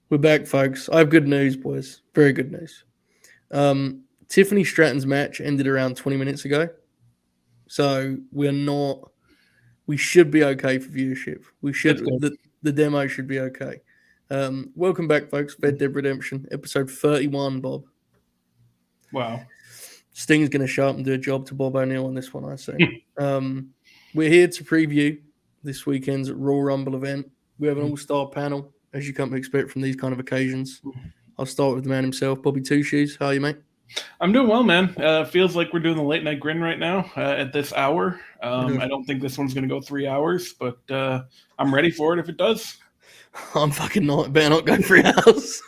We're back, folks. I have good news, boys. Very good news. Tiffany Stratton's match ended around 20 minutes ago. So we should be okay for viewership. The demo should be okay. Welcome back, folks. Fed Dead Redemption, episode 31, Bob. Wow. Sting's going to show up and do a job to Bob O'Neill on this one, I say. We're here to preview this weekend's Royal Rumble event. We have an all-star panel, as you come to expect from these kind of occasions. I'll start with the man himself, Bobby Two Shoes. How are you, mate? I'm doing well, man. Feels like we're doing the late night grin right now at this hour. I don't think this one's going to go 3 hours, but I'm ready for it if it does. I'm fucking not. Better not go 3 hours.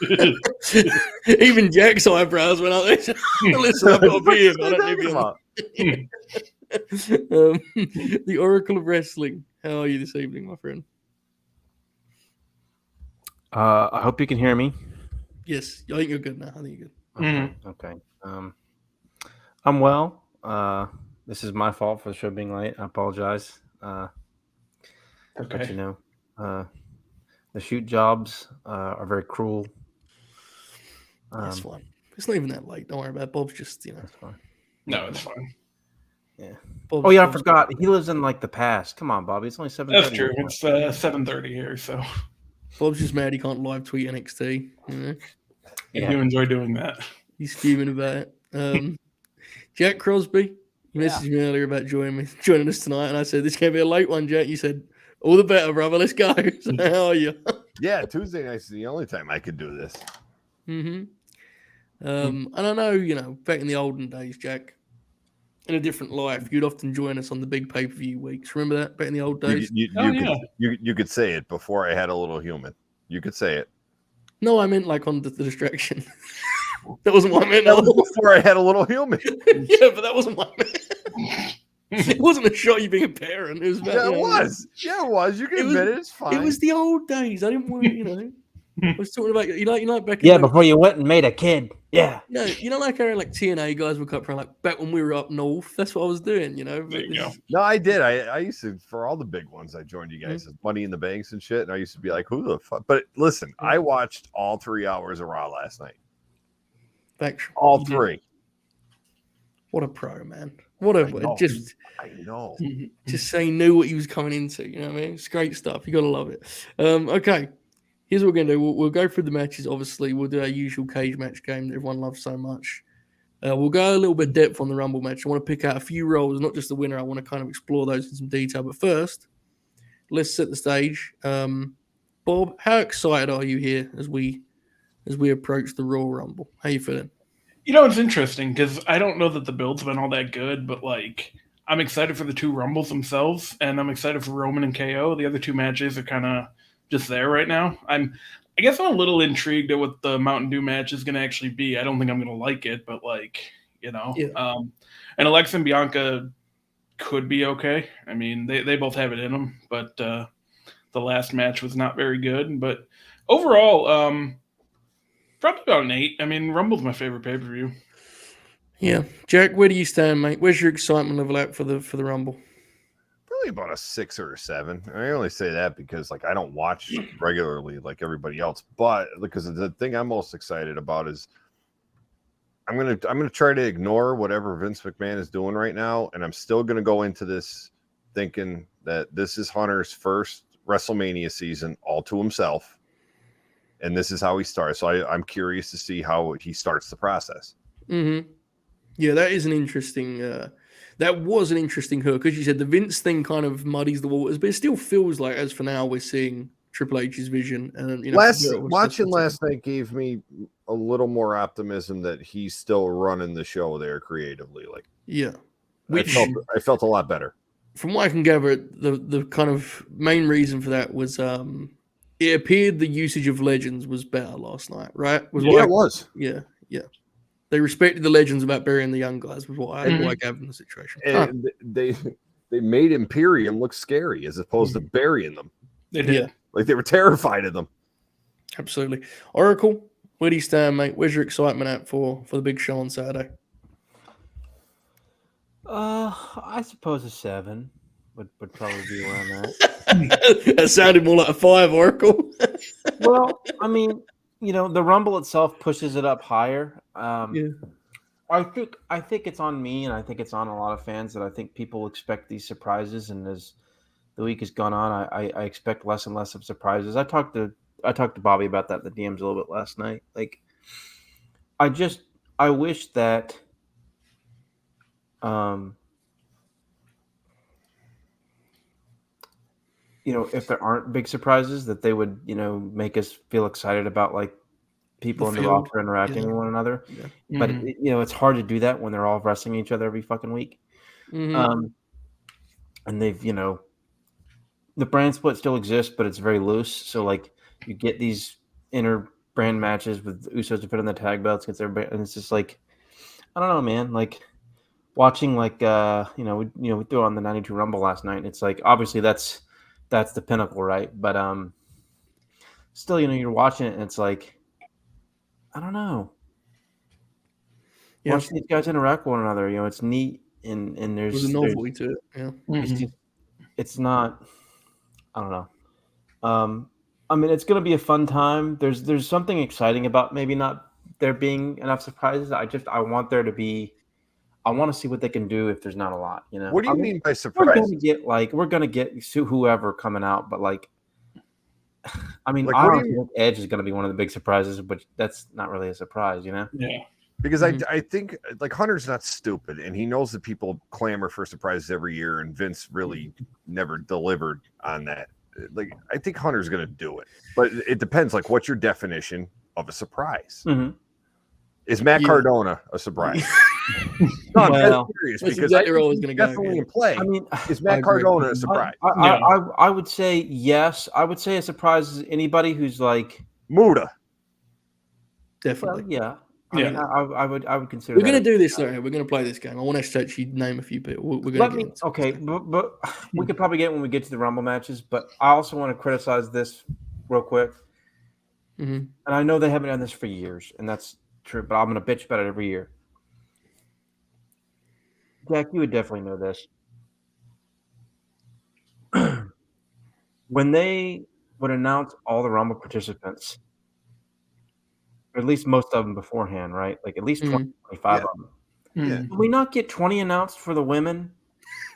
Even Jack's eyebrows went up. Listen, I've got to be here. I don't need to be the Oracle of Wrestling. How are you this evening, my friend? I hope you can hear me. Yes, I think you're good now. I think you're good. Okay. I'm well. This is my fault for the show being late. I apologize. Okay. But the shoot jobs are very cruel. That's fine. It's not even that late. Don't worry about it. Bob's just, That's fine. No, it's fine. Yeah. Bob's, I forgot. He lives in like the past. Come on, Bobby. It's only 7:30. That's true. It's 7:30 here, so. Bob's just mad he can't live tweet NXT. I do enjoy doing that. He's fuming about it. Jack Crosby, you messaged me earlier about joining us tonight, and I said, this can't be a late one, Jack. You said, all the better, brother. Let's go. So how are you? Yeah, Tuesday nights is the only time I could do this. And I know, back in the olden days, Jack, in a different life, you'd often join us on the big pay-per-view weeks. Remember that back in the old days? You could say it before I had a little human. You could say it. No, I meant like on the distraction. That wasn't what I meant. That was before I had a little human. Yeah, but that wasn't what I meant. It wasn't a shot you being a parent. It was about, it was. Yeah, it was. You can admit it. It's fine. It was the old days. I didn't want I was talking about back. Yeah, before you went and made a kid. Yeah. No, like how TNA guys would cut from like back when we were up north. That's what I was doing. There you go. No, I did. I used to, for all the big ones, I joined you guys, Money in the Banks and shit. And I used to be like, who the fuck? But listen, I watched all 3 hours of Raw last night. All three. What a pro, man. I know. Just so he knew what he was coming into. You know what I mean? It's great stuff. You got to love it. Okay. Here's what we're going to do. We'll go through the matches, obviously. We'll do our usual cage match game that everyone loves so much. We'll go a little bit depth on the Rumble match. I want to pick out a few roles, not just the winner. I want to kind of explore those in some detail. But first, let's set the stage. Bob, how excited are you here as we approach the Royal Rumble? How you feeling? It's interesting because I don't know that the build's been all that good, but I'm excited for the two Rumbles themselves, and I'm excited for Roman and KO. The other two matches are kind of just there right now. I guess I'm a little intrigued at what the Mountain Dew match is going to actually be. I don't think I'm going to like it, but and Alexa and Bianca could be okay. I mean, they both have it in them, but the last match was not very good. But overall, probably about an 8. I mean, Rumble's my favorite pay-per-view. Yeah. Jack, where do you stand, mate? Where's your excitement level at for the Rumble? Probably about a 6 or a 7. I only say that because I don't watch regularly like everybody else, but because the thing I'm most excited about is I'm gonna try to ignore whatever Vince McMahon is doing right now, and I'm still gonna go into this thinking that this is Hunter's first WrestleMania season all to himself, and this is how he starts. So I'm curious to see how he starts the process. Yeah, that is an interesting. That was an interesting hook. As you said, the Vince thing kind of muddies the waters, but it still feels like, as for now, we're seeing Triple H's vision. And watching last night gave me a little more optimism that he's still running the show there creatively. I felt a lot better. From what I can gather, the kind of main reason for that was it appeared the usage of legends was better last night, right? It was. Yeah. They respected the legends about burying the young guys, was what I gathered from the situation. And they made Imperium look scary as opposed to burying them. They did. Yeah. Like they were terrified of them. Absolutely. Oracle, where do you stand, mate? Where's your excitement at for the big show on Saturday? I suppose a 7 would probably be around that. That sounded more like a 5, Oracle. Well, I mean, the Rumble itself pushes it up higher. Yeah. I think it's on me, and I think it's on a lot of fans that I think people expect these surprises, and as the week has gone on, I expect less and less of surprises. I talked to Bobby about that in the DMs a little bit last night. Like, I wish that if there aren't big surprises, that they would, make us feel excited about like people in the roster interacting with one another. Yeah. But it's hard to do that when they're all wrestling each other every fucking week. And they've, the brand split still exists, but it's very loose. So like you get these inter brand matches with the Usos to put on the tag belts against everybody, and it's just like, I don't know, man. Like watching like we threw on the 92 Rumble last night, and it's like obviously that's the pinnacle, right? But still, you're watching it, and it's like, I don't know. Yeah. Watching these guys interact with one another, it's neat, and there's a novelty to it. Yeah, it's not. I don't know. I mean, it's going to be a fun time. There's something exciting about maybe not there being enough surprises. I want there to be. I want to see what they can do if there's not a lot. What do you mean by surprise? We're gonna get whoever coming out, but like, I mean, I don't think Edge is going to be one of the big surprises, but that's not really a surprise, Yeah. Because I think like Hunter's not stupid, and he knows that people clamor for surprises every year, and Vince really never delivered on that. Like, I think Hunter's going to do it, but it depends. Like, what's your definition of a surprise? Mm-hmm. Is Matt Cardona a surprise? No, I'm serious because exactly I think he's definitely in play. I mean, is Matt Cardona a surprise? I would say yes. I would say a surprise is anybody who's like Muda. Definitely. Well, yeah. I mean, I would consider. We're going to do this though. We're going to play this game. I want us to actually name a few people. We're going to get okay, but we could probably get when we get to the Rumble matches. But I also want to criticize this real quick. Mm-hmm. And I know they haven't done this for years, and that's true. But I'm going to bitch about it every year. Jack, you would definitely know this. When they would announce all the Rumble participants, or at least most of them beforehand, right? Like at least 20, 25 of them. Yeah. Did we not get 20 announced for the women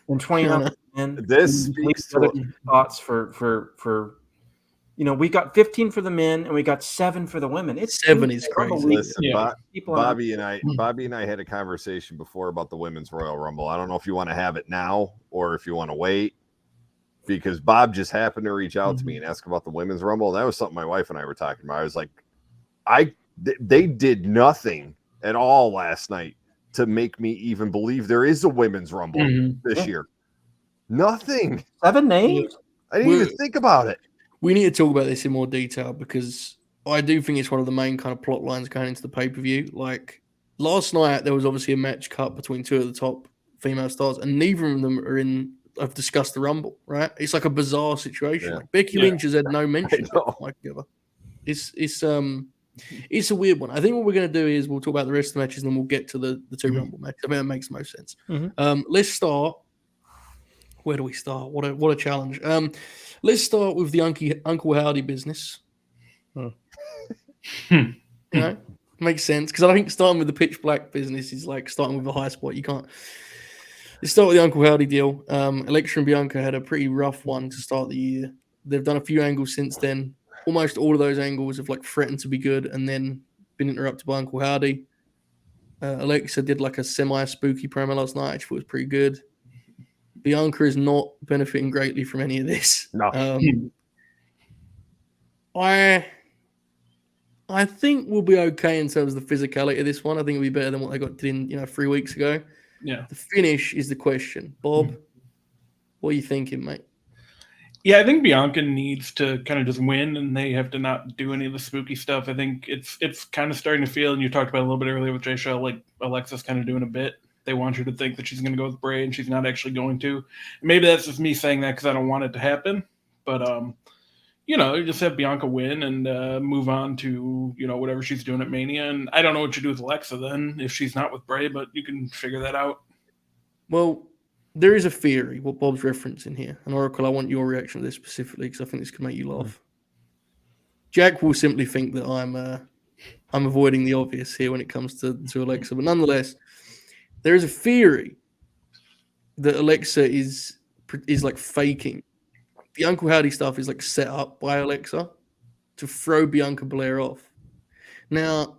and 20 announced for the men? This speaks to thoughts for we got 15 for the men and we got 7 for the women. It's 7 is crazy. Listen, Bobby and I had a conversation before about the Women's Royal Rumble. I don't know if you want to have it now or if you want to wait, because Bob just happened to reach out to me and ask about the Women's Rumble. That was something my wife and I were talking about. I was like, they did nothing at all last night to make me even believe there is a Women's Rumble this year. Nothing. 7 names? I didn't even think about it. We need to talk about this in more detail because I do think it's one of the main kind of plot lines going into the pay-per-view. Like last night, there was obviously a match cut between 2 of the top female stars, and neither of them have discussed the Rumble, right? It's like a bizarre situation. Yeah. Like Becky Lynch has had no mention of it together. It's a weird one. I think what we're going to do is we'll talk about the rest of the matches, and then we'll get to the 2 Rumble matches. I mean, that makes most sense. Let's start. Where do we start? What a challenge. Let's start with the Uncle Howdy business. Makes sense because I think starting with the Pitch Black business is like starting with a high spot. You can't. Let's start with the Uncle Howdy deal. Elektra and Bianca had a pretty rough one to start the year. They've done a few angles since then. Almost all of those angles have like threatened to be good and then been interrupted by Uncle Howdy. Alexa did like a semi-spooky promo last night. I thought it was pretty good. Bianca is not benefiting greatly from any of this. No. I think we'll be okay in terms of the physicality of this one. I think it'll be better than what they got in 3 weeks ago. Yeah. The finish is the question. Bob, what are you thinking, mate? Yeah, I think Bianca needs to kind of just win, and they have to not do any of the spooky stuff. I think it's kind of starting to feel, and you talked about it a little bit earlier with Jay Shell, like Alexa's kind of doing a bit. They want her to think that she's going to go with Bray, and she's not actually going to. Maybe that's just me saying that because I don't want it to happen. But, you just have Bianca win and move on to, whatever she's doing at Mania. And I don't know what you do with Alexa then if she's not with Bray, but you can figure that out. Well, there is a theory, what Bob's referencing here. And Oracle, I want your reaction to this specifically because I think this could make you laugh. Jack will simply think that I'm avoiding the obvious here when it comes to Alexa. But nonetheless, there is a theory that Alexa is like faking. The Uncle Howdy stuff is like set up by Alexa to throw Bianca Belair off. Now,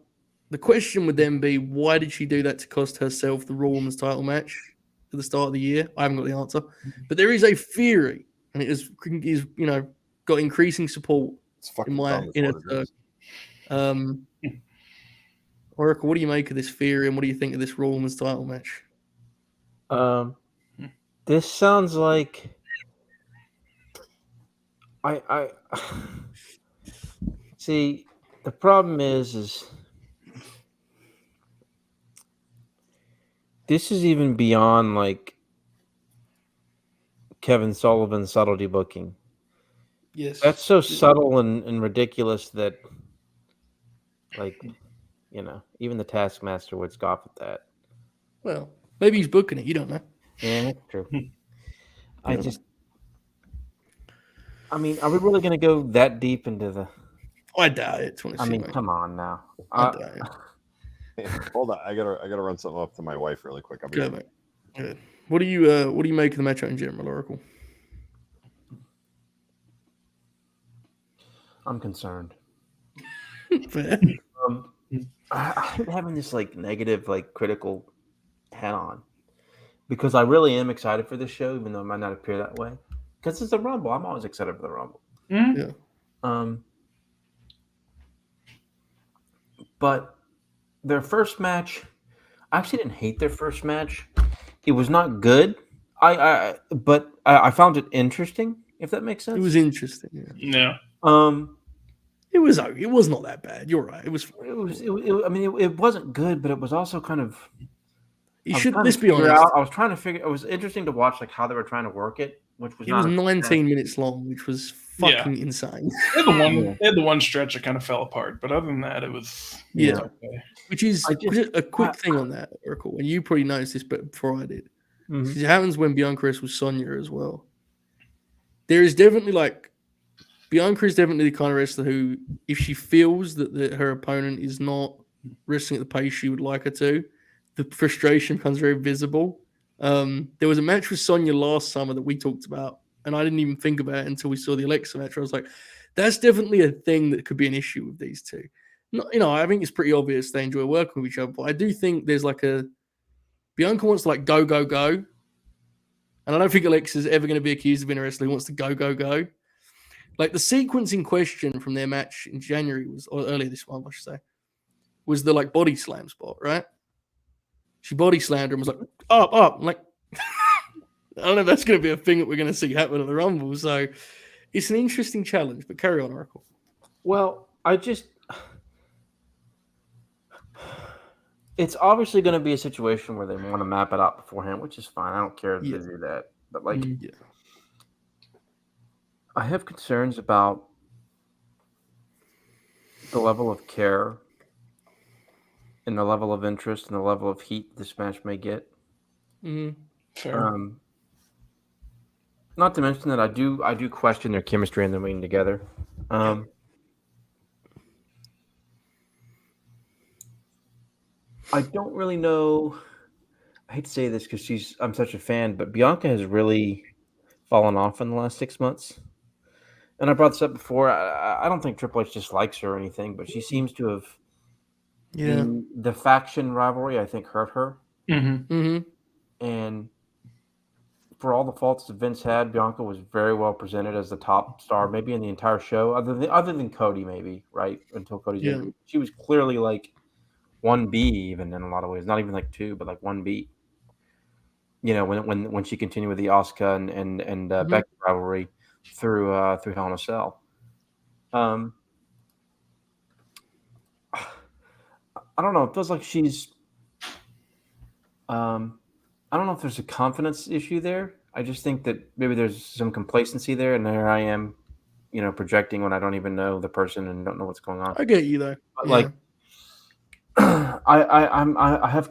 the question would then be, why did she do that to cost herself the Raw Women's title match at the start of the year? I haven't got the answer. But there is a theory, and it is got increasing support in my inner circle. Oracle, what do you make of this theory, and what do you think of this Raw Women's title match? This sounds like I see. The problem is this is even beyond like Kevin Sullivan's subtlety booking. Yes, that's so subtle and ridiculous that, like, even the Taskmaster would scoff at that. Well, maybe he's booking it. You don't know. Yeah, that's true. I mean, are we really going to go that deep into the? I doubt it. Come on now. I doubt it. Hey, hold on, I gotta run something up to my wife really quick. Good. What do you make of the match in general, Oracle? I'm concerned. Fair. I've been having this like negative, like critical head on because I really am excited for this show, even though it might not appear that way. Because it's the Rumble. I'm always excited for the Rumble. Yeah. But their first match, I actually didn't hate their first match. It was not good. But I found it interesting, if that makes sense. It was interesting. Yeah. It was not that bad. You're right. It wasn't good, but it was also kind of. Let's be honest. I was trying to figure. It was interesting to watch like how they were trying to work it, which was. It was 19 minutes long, which was fucking insane. They had the one stretch that kind of fell apart, but other than that, it was okay. Which is a quick thing on that, Oracle, and you probably noticed this before I did. Mm-hmm. It happens when Bianca wrestles Sonya as well. There is definitely Bianca is definitely the kind of wrestler who, if she feels that her opponent is not wrestling at the pace she would like her to, the frustration becomes very visible. There was a match with Sonya last summer that we talked about, and I didn't even think about it until we saw the Alexa match. I was like, that's definitely a thing that could be an issue with these two. I think it's pretty obvious they enjoy working with each other, but I do think there's Bianca wants to go, go, go. And I don't think Alexa's ever going to be accused of being a wrestler who wants to go, go, go. Like the sequence in question from their match in January or earlier this month, I should say, was the body slam spot, right? She body slammed her and was like, up. I'm like, I don't know if that's going to be a thing that we're going to see happen at the Rumble. So it's an interesting challenge, but carry on, Oracle. Well, it's obviously going to be a situation where they want to map it out beforehand, which is fine. I don't care if they do that. But I have concerns about the level of care and the level of interest and the level of heat this match may get. Mm-hmm. Fair. Not to mention that I do question their chemistry and their being together. I don't really know. I hate to say this because I'm such a fan, but Bianca has really fallen off in the last 6 months. And I brought this up before. I don't think Triple H dislikes her or anything, but she seems to have. Yeah. The faction rivalry, I think, hurt her. Mm-hmm. Mm-hmm. And for all the faults that Vince had, Bianca was very well presented as the top star, maybe in the entire show, other than Cody, maybe, right? Until Cody's injury. She was clearly 1B even in a lot of ways, not even 2, but 1B. When she continued with the Asuka and Becky rivalry through Hell in a Cell. I don't know. It feels like she's. I don't know if there's a confidence issue there. I just think that maybe there's some complacency there, and there I am, projecting when I don't even know the person and don't know what's going on. I get you though. But I have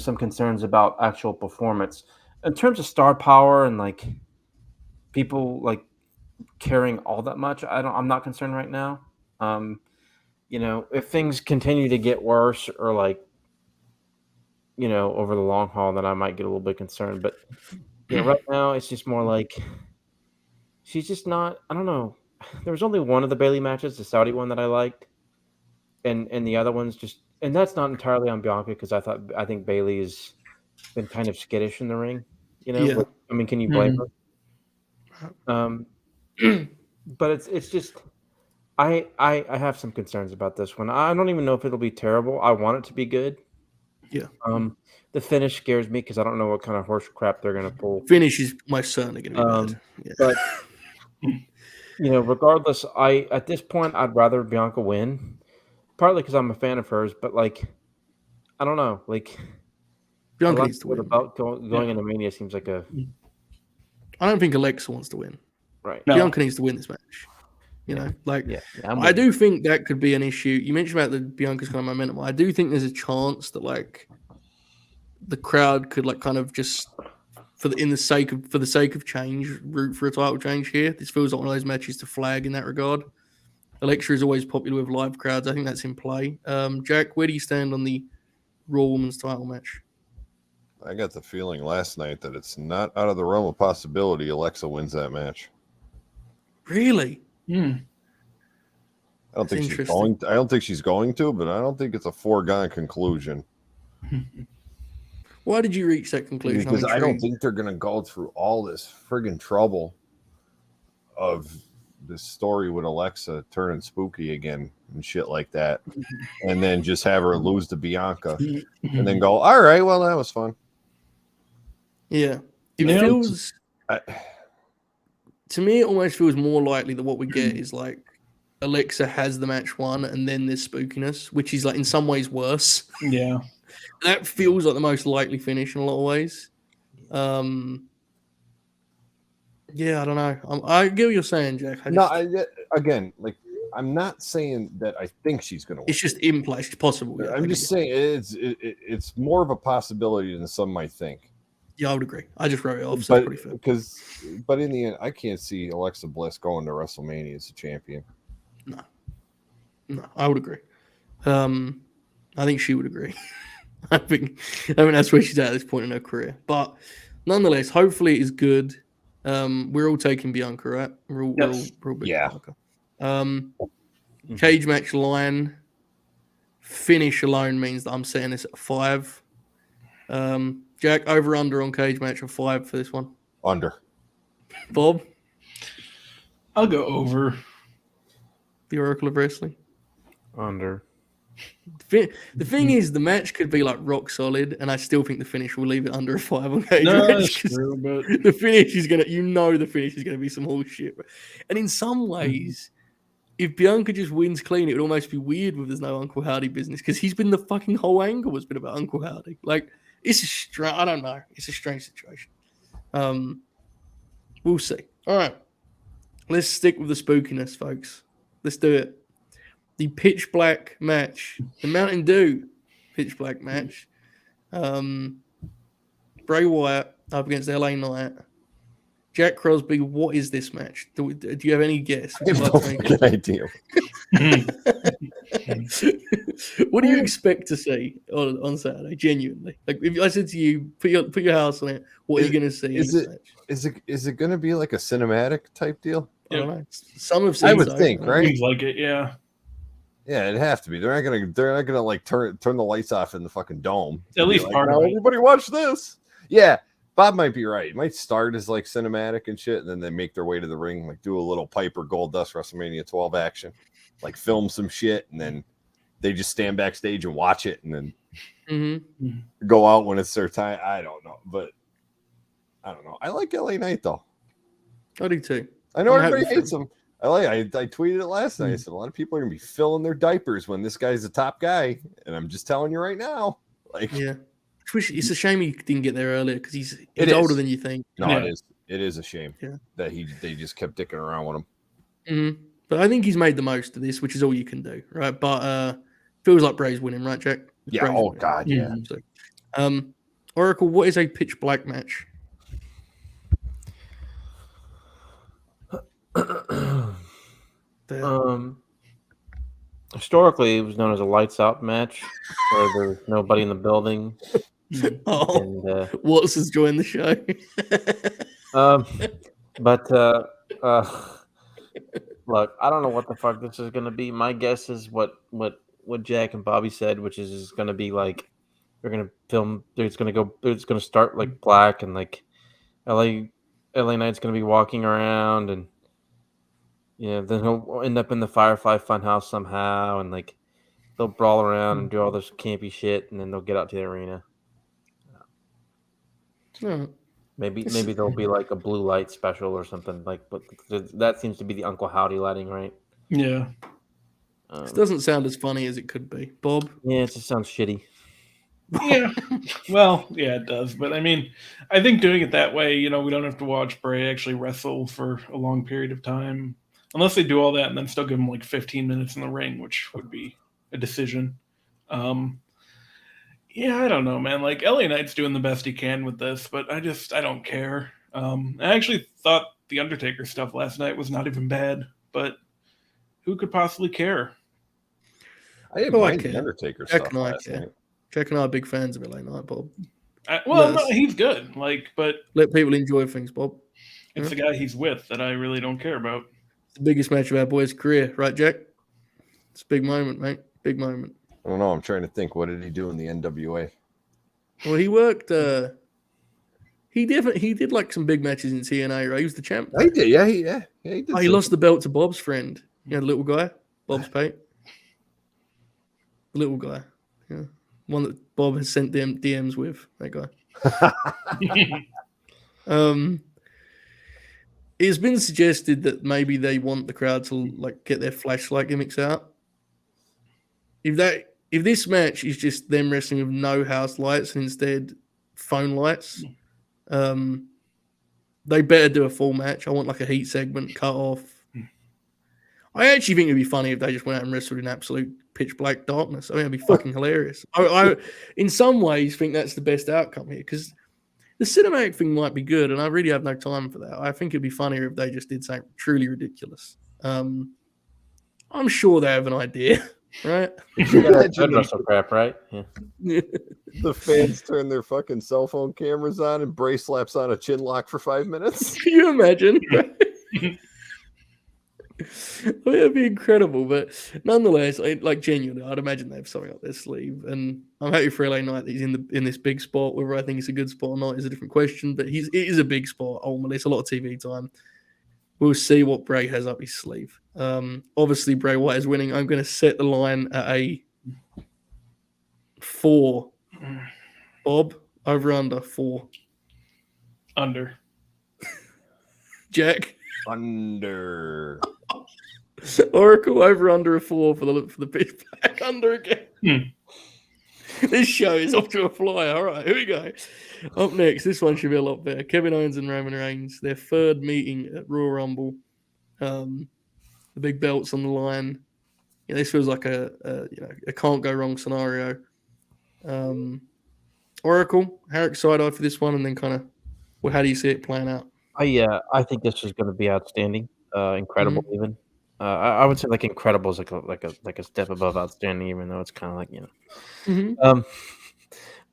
some concerns about actual performance. in terms of star power and like people like caring all that much, I'm not concerned right now. If things continue to get worse or like, over the long haul, then I might get a little bit concerned. But right now it's just more like she's just not. I don't know. There was only one of the Bailey matches, the Saudi one, that I liked, and the other ones just, and that's not entirely on Bianca because I think Bailey has been kind of skittish in the ring. Yeah. I mean, can you blame her? But it's just I have some concerns about this one. I don't even know if it'll be terrible. I want it to be good. Yeah. The finish scares me because I don't know what kind of horse crap they're gonna pull. Finish is most certainly gonna be bad. Yeah. But regardless, at this point I'd rather Bianca win. Partly because I'm a fan of hers, but like I don't know, like Bianca needs to win. The belt going into Mania seems like a. I don't think Alexa wants to win. Right. No. Bianca needs to win this match. I do think that could be an issue. You mentioned about the Bianca's kind of momentum. I do think there's a chance that like the crowd could like kind of just for the sake of change, root for a title change here. This feels like one of those matches to flag in that regard. Alexa is always popular with live crowds. I think that's in play. Jack, where do you stand on the Raw Women's title match? I got the feeling last night that it's not out of the realm of possibility Alexa wins that match. Really? I don't think she's going to, but I don't think it's a foregone conclusion. Why did you reach that conclusion? Because I don't think they're going to go through all this friggin' trouble of this story with Alexa turning spooky again and shit like that, and then just have her lose to Bianca, and then go, all right, well, that was fun. Yeah, it feels. To me, it almost feels more likely that what we get is like Alexa has the match won, and then there's spookiness, which is like in some ways worse. Yeah, that feels like the most likely finish in a lot of ways. Yeah, I don't know. I get what you're saying, Jack. Again, like I'm not saying that I think she's going to win. It's just in play. It's possible. Yeah, I'm just saying it's more of a possibility than some might think. Yeah, I would agree. I just wrote it off. So pretty fair. But in the end, I can't see Alexa Bliss going to WrestleMania as a champion. No, I would agree. I think she would agree. I mean, that's where she's at this point in her career. But nonetheless, hopefully it is good. We're all taking Bianca, right? We're all big Bianca. Cage match line. Finish alone means that I'm setting this at 5. Jack, over under on cage match of 5 for this one. Under. Bob? I'll go over. The Oracle of Wrestling? Under. The thing is, the match could be like rock solid, and I still think the finish will leave it under a 5 on cage match. True, but the finish is gonna, the finish is gonna be some horseshit. And in some ways, if Bianca just wins clean, it would almost be weird with there's no Uncle Howdy business because he's been the fucking whole angle has been about Uncle Howdy. Like it's I don't know. It's a strange situation. We'll see. All right, let's stick with the spookiness, folks. Let's do it. The pitch black match, the Mountain Dew pitch black match. Bray Wyatt up against LA Knight. Jack Crosby, what is this match? Do you have any guess? I have no good idea. What do you expect to see on Saturday? Genuinely, like if I said to you, put your house on it, what are you going to see? Is it going to be like a cinematic type deal? I don't know. Some have seen. I would think, right? Seems like it, yeah. Yeah, it'd have to be. They're not gonna like turn the lights off in the fucking dome. At least part of it. Everybody watch this. Yeah, Bob might be right. It might start as like cinematic and shit, and then they make their way to the ring, like do a little Piper Goldust WrestleMania 12 action, like film some shit, and then they just stand backstage and watch it, and then go out when it's their time. I don't know, but I don't know. I like LA Knight though. I do too. I know everybody hates him. I tweeted it last night. I said a lot of people are gonna be filling their diapers when this guy's the top guy, and I'm just telling you right now. Like, yeah, it's a shame he didn't get there earlier because he's older than you think. No, it is a shame that they just kept dicking around with him. But I think he's made the most of this, which is all you can do, right? But feels like Bray's winning, right, Jack? Yeah. Bray's winning. God, yeah. So, Oracle, what is a pitch black match? Historically, it was known as a lights out match where there's nobody in the building. Watts has joined the show. Look, I don't know what the fuck this is gonna be. My guess is what Jack and Bobby said, which is gonna be like they're gonna film. It's gonna start like black and like LA Knight's gonna be walking around and then he'll end up in the Firefly Funhouse somehow and like they'll brawl around and do all this campy shit and then they'll get out to the arena. Maybe there'll be like a blue light special or something but that seems to be the Uncle Howdy lighting, right? Yeah. This doesn't sound as funny as it could be, Bob. Yeah, it just sounds shitty. Yeah. Well, yeah, it does. But I mean, I think doing it that way, we don't have to watch Bray actually wrestle for a long period of time. Unless they do all that and then still give him like 15 minutes in the ring, which would be a decision. Yeah, I don't know, man. Like, LA Knight's doing the best he can with this, but I don't care. I actually thought the Undertaker stuff last night was not even bad, but who could possibly care? I didn't mind the Undertaker stuff last night. Jack and I are big fans of LA Knight, Bob. No, he's good. But let people enjoy things, Bob. It's the guy he's with that I really don't care about. It's the biggest match of our boy's career, right, Jack? It's a big moment, mate. Big moment. I don't know. I'm trying to think. What did he do in the NWA? Well, he worked. He did like some big matches in TNA, right? He was the champ. He did. Yeah, he did. He lost the belt to Bob's friend. The little guy, Bob's Pate. The little guy. Yeah. One that Bob has sent them DMs with. That guy. It's been suggested that maybe they want the crowd to like get their flashlight gimmicks out. If this match is just them wrestling with no house lights and instead phone lights, they better do a full match. I want like a heat segment cut off. I actually think it'd be funny if they just went out and wrestled in absolute pitch black darkness. I mean, it'd be fucking hilarious. I in some ways think that's the best outcome here because the cinematic thing might be good, and I really have no time for that. I think it'd be funnier if they just did something truly ridiculous. I'm sure they have an idea. Right? Wrestle crap, right? Yeah. The fans turn their fucking cell phone cameras on and Bray slaps on a chin lock for 5 minutes. Can you imagine? Well, it'd be incredible, but nonetheless, like genuinely, I'd imagine they have something up their sleeve, and I'm happy for LA Knight that he's in this big spot. Whether I think it's a good spot or not is a different question, but it is a big spot. Ultimately, it's a lot of TV time. We'll see what Bray has up his sleeve. Obviously, Bray Wyatt is winning. I'm going to set the line at a 4. Bob, over under 4. Under. Jack. Under. Oracle over under a 4 for the pitch back under again. This show is off to a flyer. All right, here we go. Up next, this one should be a lot better. Kevin Owens and Roman Reigns, their third meeting at Royal Rumble. The big belts on the line. Yeah, this feels like a can't go wrong scenario. Oracle, how excited are you for this one? And then kind of, well, how do you see it playing out? I think this is going to be outstanding, incredible even. I would say like incredible is like a step above outstanding, even though it's kind of like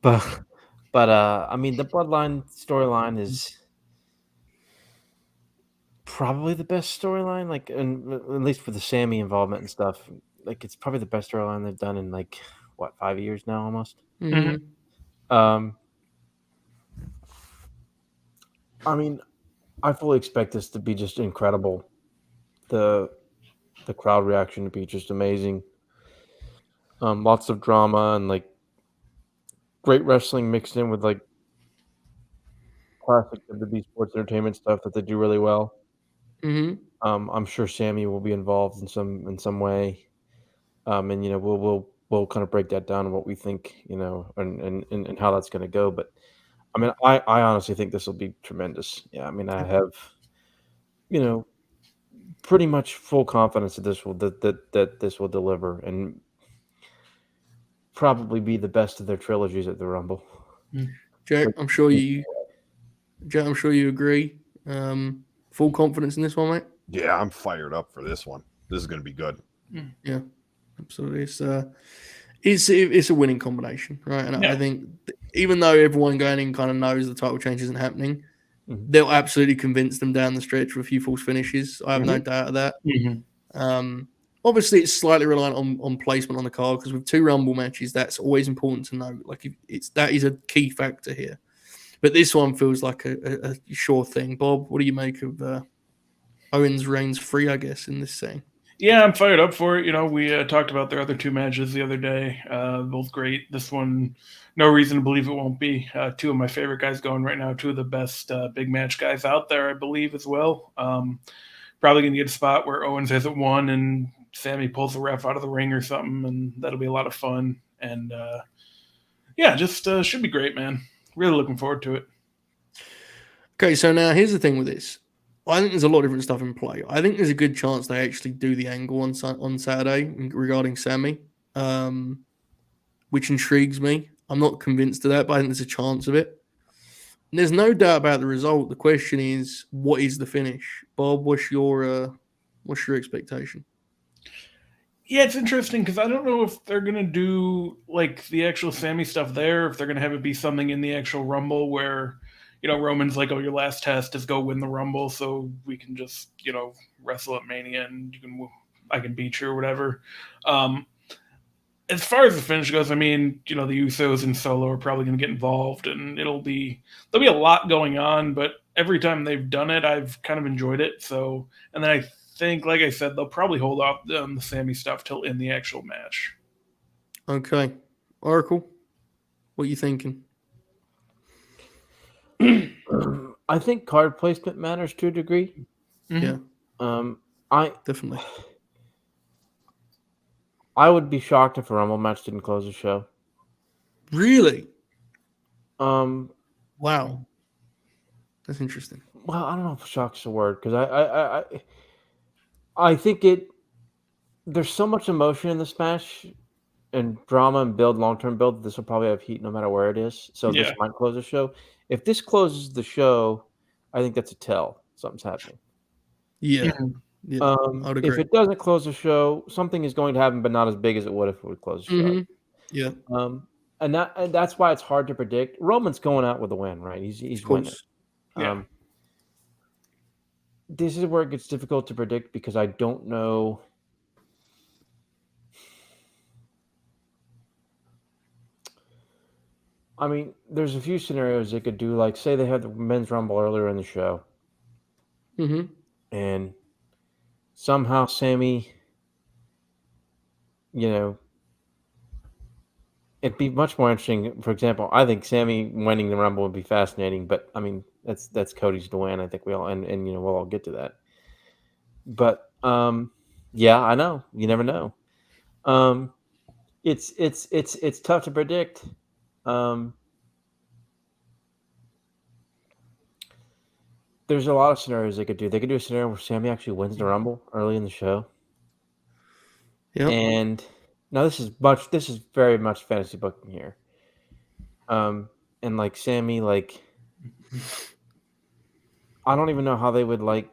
But I mean the Bloodline storyline is probably the best storyline, like at least for the Sammy involvement and stuff. Like it's probably the best storyline they've done in like 5 years now almost. I mean, I fully expect this to be just incredible. The crowd reaction to be just amazing. Lots of drama and like great wrestling mixed in with like classic WWE sports entertainment stuff that they do really well. I'm sure Sammy will be involved in some way, and we'll kind of break that down and what we think, and how that's going to go. But I mean, I honestly think this will be tremendous. Yeah, I mean, I have, pretty much full confidence that this will deliver and probably be the best of their trilogies at the Rumble. Jack, I'm sure you agree. Full confidence in this one, mate? Yeah, I'm fired up for this one. This is going to be good. Yeah, absolutely. It's a winning combination, right? And I think even though everyone going in kind of knows the title change isn't happening, they'll absolutely convince them down the stretch with a few false finishes. I have no doubt of that. Obviously, it's slightly reliant on placement on the card because with 2 Rumble matches, that's always important to know. Like that is a key factor here. But this one feels like a sure thing. Bob, what do you make of Owens reigns free, I guess, in this scene? Yeah, I'm fired up for it. You know, we talked about their other 2 matches the other day. Both great. This one, no reason to believe it won't be. 2 of my favorite guys going right now. 2 of the best big match guys out there, I believe, as well. Probably going to get a spot where Owens hasn't won and Sammy pulls the ref out of the ring or something, and that'll be a lot of fun. And just should be great, man. Really looking forward to it. Okay, so now here's the thing with this. I think there's a lot of different stuff in play. I think there's a good chance they actually do the angle on Saturday regarding Sammy, which intrigues me. I'm not convinced of that, but I think there's a chance of it. And there's no doubt about the result. The question is, what is the finish? Bob, what's your expectation? Yeah, it's interesting because I don't know if they're going to do like the actual Sammy stuff there, if they're going to have it be something in the actual Rumble where, you know, Roman's like, oh, your last test is go win the Rumble so we can just, you know, wrestle at Mania and I can beat you or whatever. As far as the finish goes, I mean, you know, the Usos and Solo are probably going to get involved and there'll be a lot going on, but every time they've done it, I've kind of enjoyed it. So, and then I think, like I said, they'll probably hold off on the Sammy stuff till in the actual match. Okay. Oracle, what are you thinking? I think card placement matters to a degree. Yeah. I definitely. I would be shocked if a Rumble match didn't close the show. Really? Wow. That's interesting. Well, I don't know if shock's the word because I think there's so much emotion in this match and drama and long-term build. This will probably have heat no matter where it is. So this might close the show. If this closes the show, I think that's a tell. Something's happening. Yeah. I would agree. If it doesn't close the show, something is going to happen, but not as big as it would if it would close the show. Yeah. And that's why it's hard to predict. Roman's going out with a win, right? He's winning. This is where it gets difficult to predict because I don't know. I mean, there's a few scenarios they could do. Like, say they had the men's rumble earlier in the show, and somehow Sammy, you know, it'd be much more interesting. For example, I think Sammy winning the rumble would be fascinating, but I mean, that's Cody's to win. I think we all and you know we'll all get to that. But yeah, I know you never know. It's tough to predict. There's a lot of scenarios they could do. They could do a scenario where Sammy actually wins the Rumble early in the show. Yeah. And now this is very much fantasy booking here. And like Sammy, like I don't even know how they would like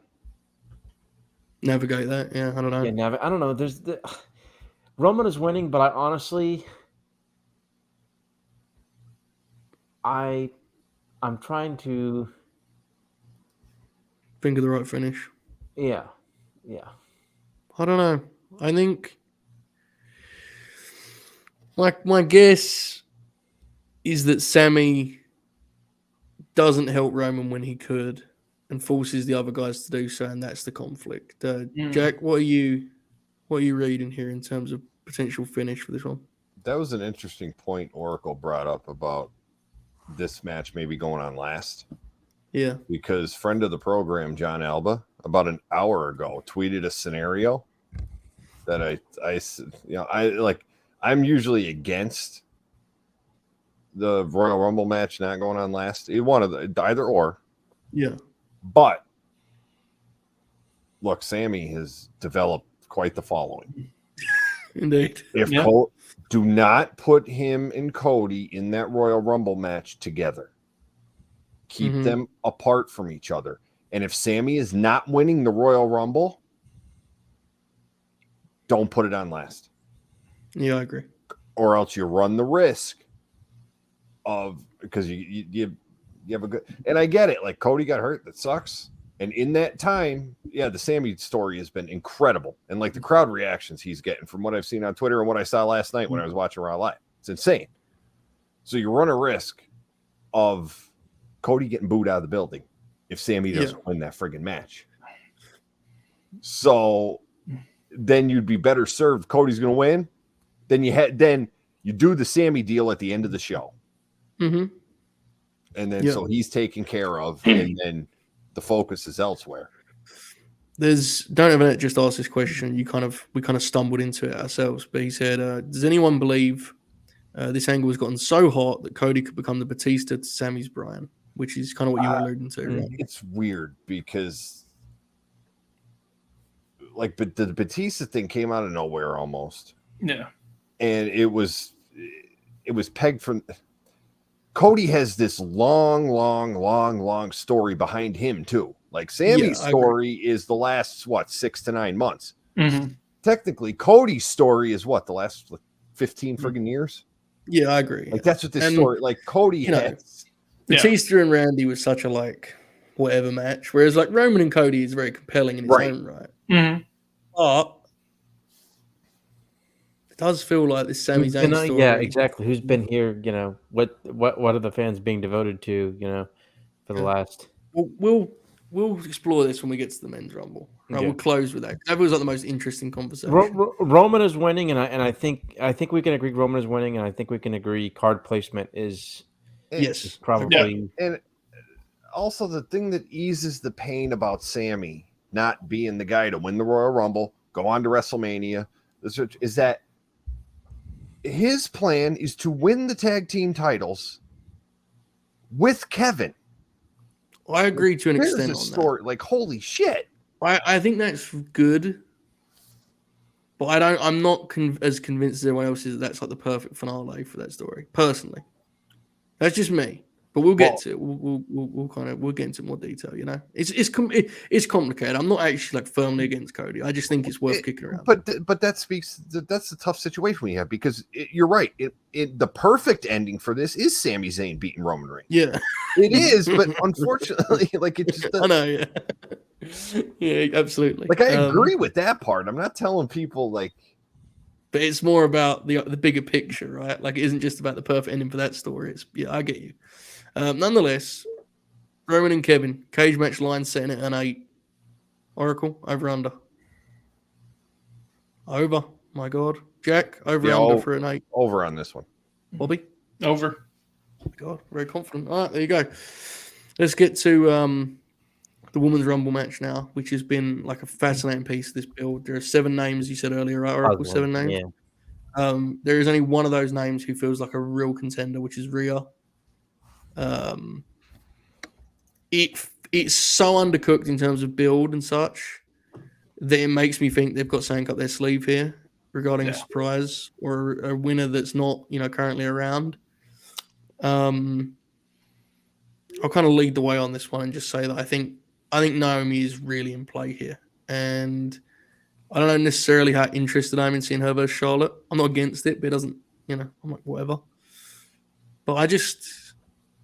navigate that. Yeah, I don't know. Yeah, I don't know. There's Roman is winning, but I honestly I'm trying to think of the right finish. Yeah. I don't know. I think my guess is that Sammy doesn't help Roman when he could and forces the other guys to do so, and that's the conflict. Jack, what are you reading here in terms of potential finish for this one? That was an interesting point Oracle brought up about this match maybe going on last. Yeah. Because friend of the program, John Alba, about an hour ago tweeted a scenario that I'm usually against the Royal Rumble match not going on last. One of the either or. Yeah. But look, Sammy has developed quite the following. Indeed. Do not put him and Cody in that Royal Rumble match together. Keep them apart from each other. And if Sammy is not winning the Royal Rumble, don't put it on last. Yeah, I agree. Or else you run the risk of, because you have a good, and I get it. Like Cody got hurt, that sucks. And in that time, yeah, the Sammy story has been incredible. And like the crowd reactions he's getting from what I've seen on Twitter and what I saw last night when I was watching Raw Live, it's insane. So you run a risk of Cody getting booed out of the building if Sammy doesn't win that friggin' match. So then you'd be better served. Cody's going to win. Then you do the Sammy deal at the end of the show. Mm-hmm. And then so he's taken care of, and then the focus is elsewhere. Don't just ask this question. We kind of stumbled into it ourselves, but he said, does anyone believe this angle has gotten so hot that Cody could become the Batista to Sammy's Bryan, which is kind of what you were alluding to, right? It's weird because like, but the Batista thing came out of nowhere almost. Yeah. And it was pegged from Cody has this long story behind him too. Like Sammy's story is the last 6 to 9 months. Mm-hmm. Technically, Cody's story is the last 15 friggin' years. Yeah, I agree. Like that's what this story. Like Cody has. Batista and Randy was such a whatever match, whereas like Roman and Cody is very compelling in its own right. Mm-hmm. But it does feel like this Sami Zayn story. Yeah, exactly. Who's been here? What are the fans being devoted to? For the last. We'll explore this when we get to the men's rumble. Right, we'll close with that. That was like the most interesting conversation. Roman is winning, and I think we can agree Roman is winning, and I think we can agree card placement is probably. And also the thing that eases the pain about Sammy not being the guy to win the Royal Rumble, go on to WrestleMania, is that his plan is to win the tag team titles with Kevin. I agree to an extent on that. Like, holy shit. I think that's good, but I'm not as convinced as everyone else is that that's like the perfect finale for that story. Personally, that's just me. But we'll get to it. We'll get into more detail. It's complicated. I'm not actually firmly against Cody. I just think it's worth kicking around. But that's a tough situation we have because you're right. The perfect ending for this is Sami Zayn beating Roman Reigns. Yeah, it is. But unfortunately, it just. I know. Yeah. Yeah, absolutely. I agree with that part. I'm not telling people but it's more about the bigger picture, right? It isn't just about the perfect ending for that story. I get you. Nonetheless, Roman and Kevin, cage match line setting at an 8. Oracle, over under. Over. My God. Jack, under for an 8. Over on this one. Bobby? Over. Oh my God, very confident. All right, there you go. Let's get to the Women's Rumble match now, which has been a fascinating piece of this build. There are 7 names, you said earlier, right, Oracle? 7 names? Yeah. There is only one of those names who feels like a real contender, which is Rhea. It's so undercooked in terms of build and such that it makes me think they've got something up their sleeve here regarding a surprise or a winner that's not currently around. I'll kind of lead the way on this one and just say that I think Naomi is really in play here, and I don't know necessarily how interested I'm in seeing her versus Charlotte. I'm not against it, but it doesn't I'm like whatever. But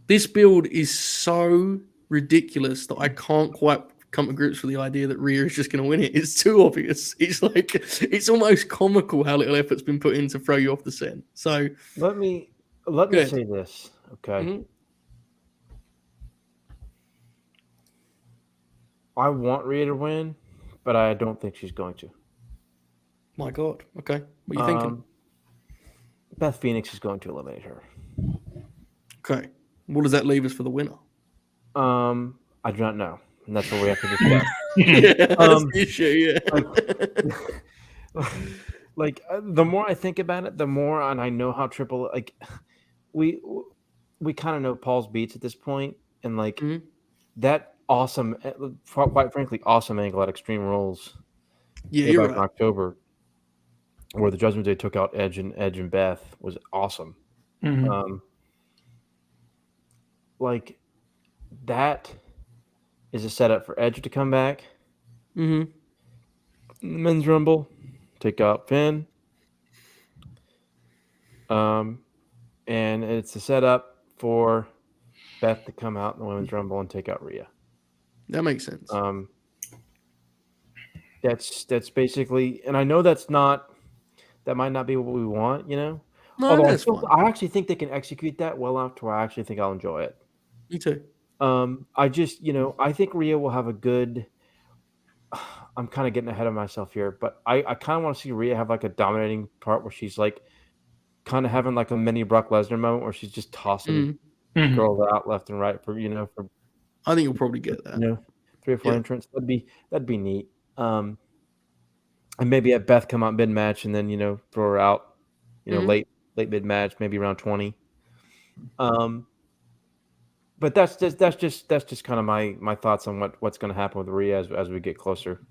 this build is so ridiculous that I can't quite come to grips with the idea that Rhea is just going to win it. It's too obvious. It's almost comical how little effort's been put in to throw you off the scent. So let me say this, okay? Mm-hmm. I want Rhea to win, but I don't think she's going to. My God. Okay. What are you thinking? Beth Phoenix is going to eliminate her. Okay. What does that leave us for the winner? I do not know. And that's what we have to discuss. That's the issue, the more I think about it, the more, and I know how Triple, we kind of know Paul's beats at this point, and that awesome, quite frankly, awesome angle at Extreme Rules. Yeah, you're back right. in October, where the Judgment Day took out Edge and Beth was awesome. Mm-hmm. That is a setup for Edge to come back. Mm-hmm. In the men's rumble, take out Finn. And it's a setup for Beth to come out in the women's rumble and take out Rhea. That makes sense. That's basically, and I know that might not be what we want, No, Although that's fine. I actually think they can execute that well enough to where I actually think I'll enjoy it. Me too. I just, I think Rhea will have a good. I'm kind of getting ahead of myself here, but I kind of want to see Rhea have like a dominating part where she's like kind of having like a mini Brock Lesnar moment where she's just tossing girls out left and right for I think you'll probably get that. 3 or 4 entrants. That'd be neat. And maybe have Beth come out mid match and then throw her out, late mid match, maybe around 20. But that's just kind of my thoughts on what's going to happen with Rhea as we get closer.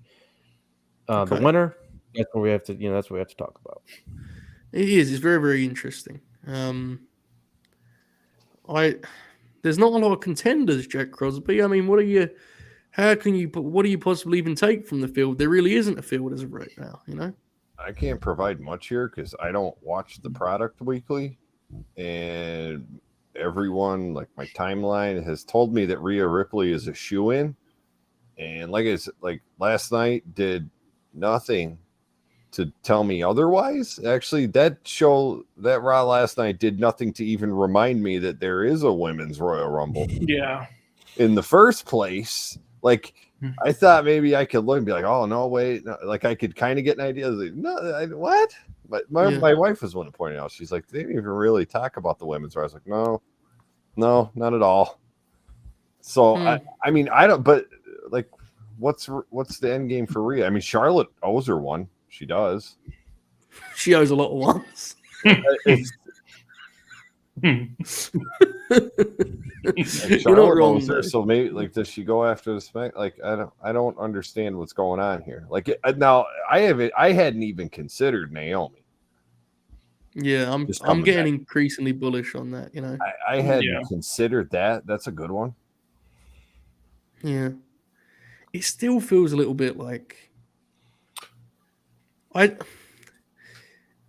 The winner, that's what we have to that's what we have to talk about. It is. It's very, very interesting. There's not a lot of contenders, Jack Crosby. I mean, what do you possibly even take from the field? There really isn't a field as of right now, I can't provide much here because I don't watch the product weekly, and everyone, like my timeline, has told me that Rhea Ripley is a shoo-in, and like last night did nothing to tell me otherwise. Actually, that Raw last night did nothing to even remind me that there is a women's Royal Rumble. Yeah. In the first place, like I thought maybe I could look and be like, oh no, wait, no. Like I could kind of get an idea. Like, no, what? But my wife was one to point out. She's like, they didn't even really talk about the women's. I was like, no, not at all. So I mean, I don't. But like, what's the end game for Rhea? I mean, Charlotte owes her one. She does. She owes a lot of ones. You're not wrong. So maybe like, does she go after the smack? Like, I don't understand what's going on here. Like now, I hadn't even considered Naomi. Yeah, I'm getting increasingly bullish on that. I hadn't considered that. That's a good one. Yeah, it still feels a little bit like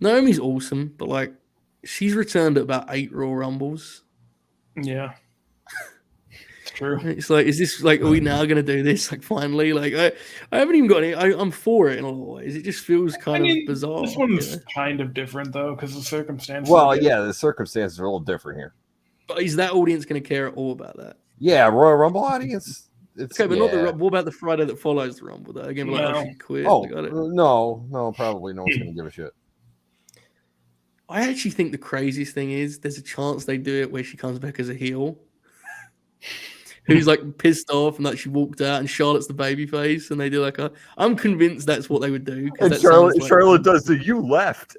Naomi's awesome, but like she's returned at about 8 Royal Rumbles. Yeah. It's true. It's like, is this like, are we now going to do this? Like, finally, like I haven't even got any. I'm for it in a lot of ways. It just feels kind of bizarre. This one's kind of different though, because the circumstances. Well, the circumstances are a little different here. But is that audience going to care at all about that? Yeah, Royal Rumble audience. Okay, but not the Rumble. What about the Friday that follows the Rumble? Though again, she quit. Oh, no, probably no one's going to give a shit. I actually think the craziest thing is there's a chance they do it where she comes back as a heel, who's like pissed off and that she walked out, and Charlotte's the baby face, and they do like I'm convinced that's what they would do. And Charlotte does the "you left."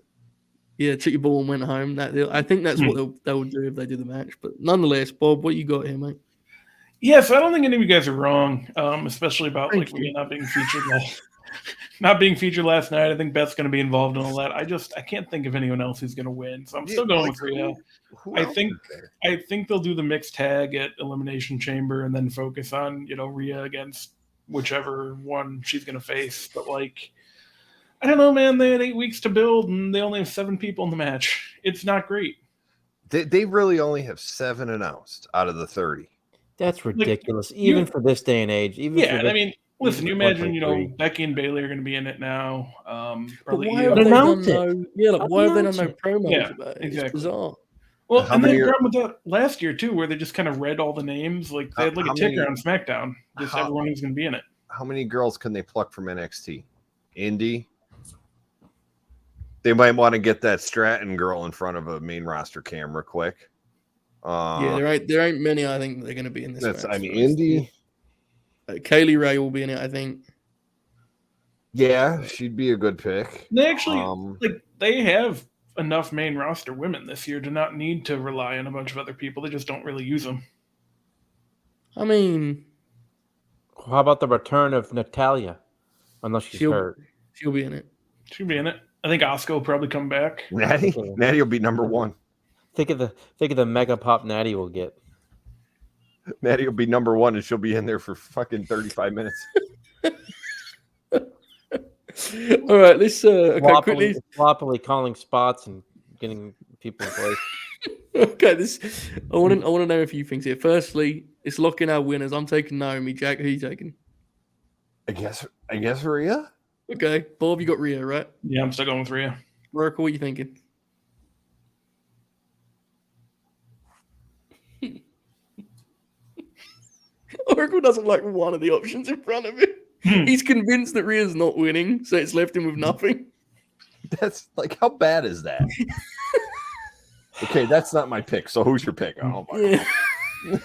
Yeah, took your ball and went home. I think that's what they would do if they do the match. But nonetheless, Bob, what you got here, mate? Yeah, so I don't think any of you guys are wrong, especially about Rhea not being featured. Not being featured last night. I think Beth's going to be involved in all that. I can't think of anyone else who's going to win. So I'm still going with Rhea. I think they'll do the mixed tag at Elimination Chamber and then focus on, Rhea against whichever one she's going to face. But I don't know, man. They had 8 weeks to build and they only have 7 people in the match. It's not great. They really only have 7 announced out of the 30. That's ridiculous, even for this day and age. Listen, you imagine, Becky and Bailey are going to be in it now. Why have they done no promos about it? Exactly. It's bizarre. Well, and they had a problem with that last year, too, where they just kind of read all the names. Like, they had a ticker on SmackDown. Just everyone who's going to be in it. How many girls can they pluck from NXT? Indy? They might want to get that Stratton girl in front of a main roster camera quick. There ain't many, I think, they're going to be in this match. Indy... Kaylee Ray will be in it, I think. Yeah, she'd be a good pick. They actually they have enough main roster women this year to not need to rely on a bunch of other people. They just don't really use them. I mean, how about the return of Natalya? Unless she's hurt, she'll be in it. She'll be in it. I think Asuka will probably come back. Natty will be number 1. Think of the mega pop Natty will get. Maddie will be number 1, and she'll be in there for fucking 35 minutes. All right, let's quickly sloppily calling spots and getting people in place. Okay, I want to know a few things here. Firstly, it's locking our winners. I'm taking Naomi. Jack, who are you taking? I guess Rhea. Okay, Bob, you got Rhea, right? Yeah, I'm still going with Rhea. Oracle, what are you thinking? Oracle doesn't like one of the options in front of him. He's convinced that Rhea's not winning, so it's left him with nothing. That's like, how bad is that? Okay, that's not my pick. So who's your pick? Oh my God.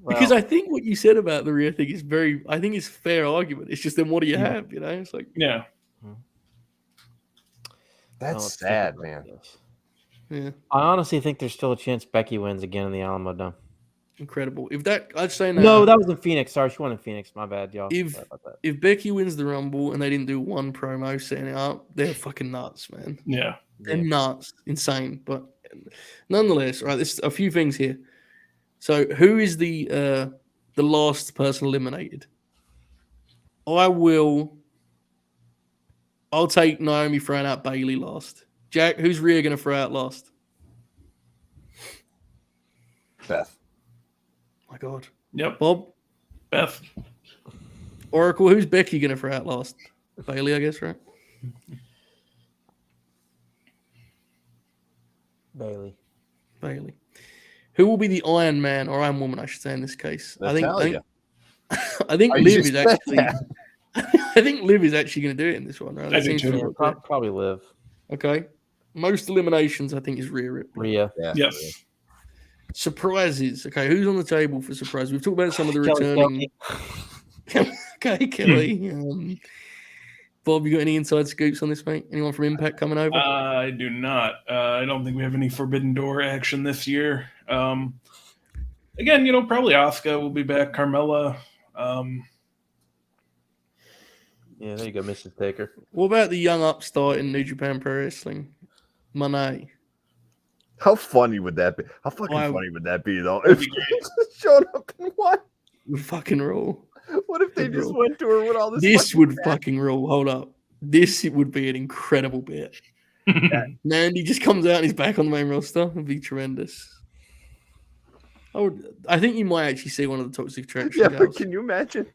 Because I think what you said about the Rhea thing is I think it's a fair argument. It's just then what do you have? You know, it's like that's sad, man. Yeah, I honestly think there's still a chance Becky wins again in the Alamo Dome. Incredible. If that, I'd say no, that was in Phoenix. Sorry, she won in Phoenix. My bad, y'all. If Becky wins the Rumble and they didn't do one promo setting it up, they're fucking nuts, man. Yeah, they're nuts, insane. But nonetheless, right, there's a few things here. So, who is the last person eliminated? I'll take Naomi throwing out Bailey last. Jack, who's Rhea going to throw out last? Beth. My God. Yep. Bob? Beth. Oracle, who's Becky going to throw out last? Bailey, I guess, right? Bailey. Who will be the Iron Man or Iron Woman, I should say, in this case? Natalya. I think Liv is actually. I think Liv is actually going to do it in this one, right? I think too. Probably Liv. Okay. Most eliminations, I think, is Rhea Ripley. Yeah. Yes. Surprises. Okay, who's on the table for surprises? We've talked about some of the returning. Okay, Kelly. Bob, you got any inside scoops on this, mate? Anyone from Impact coming over? I do not. I don't think we have any Forbidden Door action this year. Again, probably Asuka will be back. Carmella. Yeah, there you go, Mrs. Taker. What about the young upstart in New Japan Pro Wrestling? Monet. How funny would that be? How fucking funny would that be, though? If he just showed up and won. Would fucking rule. What if they just went to her with all this? This would fucking rule. Hold up. This would be an incredible bit. Mandy just comes out and he's back on the main roster. It'd be tremendous. I think you might actually see one of the Toxic Attraction. Yeah, but can you imagine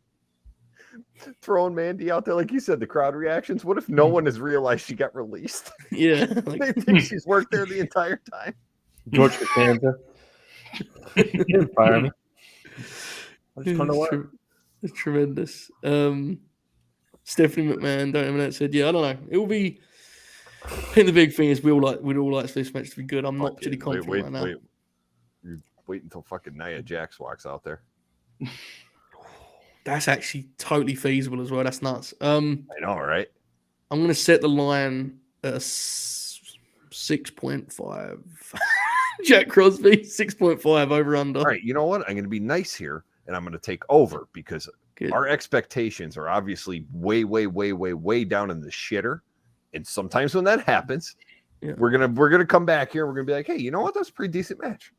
throwing Mandy out there? Like you said, the crowd reactions. What if no one has realized she got released? Yeah. They think she's worked there the entire time. George Costanza. You didn't fire me. I just come to work. It's tremendous. Stephanie McMahon, don't even know, said, yeah, I don't know. It will be. I think the big thing is we'd all like for this match to be good. I'm not really confident right now. Wait until fucking Nia Jax walks out there. That's actually totally feasible as well. That's nuts. I know, right? I'm going to set the line at 6.5. Jack Crosby, 6.5 over under. All right, you know what? I'm going to be nice here, and I'm going to take over because our expectations are obviously way, way, way, way, way down in the shitter. And sometimes when that happens, we're gonna come back here. And we're gonna be like, hey, you know what? That's a pretty decent match.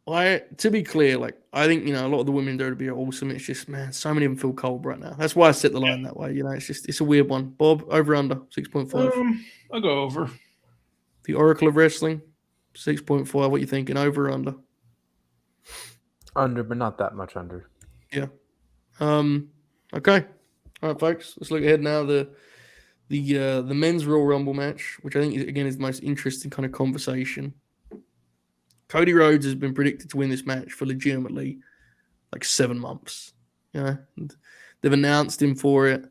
To be clear, I think a lot of the women in WWE are awesome. It's just, man, so many of them feel cold right now. That's why I set the line that way. It's a weird one. Bob, over under 6.5. I'll go over. The Oracle of Wrestling, 6.5. What you thinking? Over or under? Under, but not that much under. Yeah. Okay. All right, folks. Let's look ahead now. The men's Royal Rumble match, which I think is the most interesting kind of conversation. Cody Rhodes has been predicted to win this match for legitimately 7 months. They've announced him for it.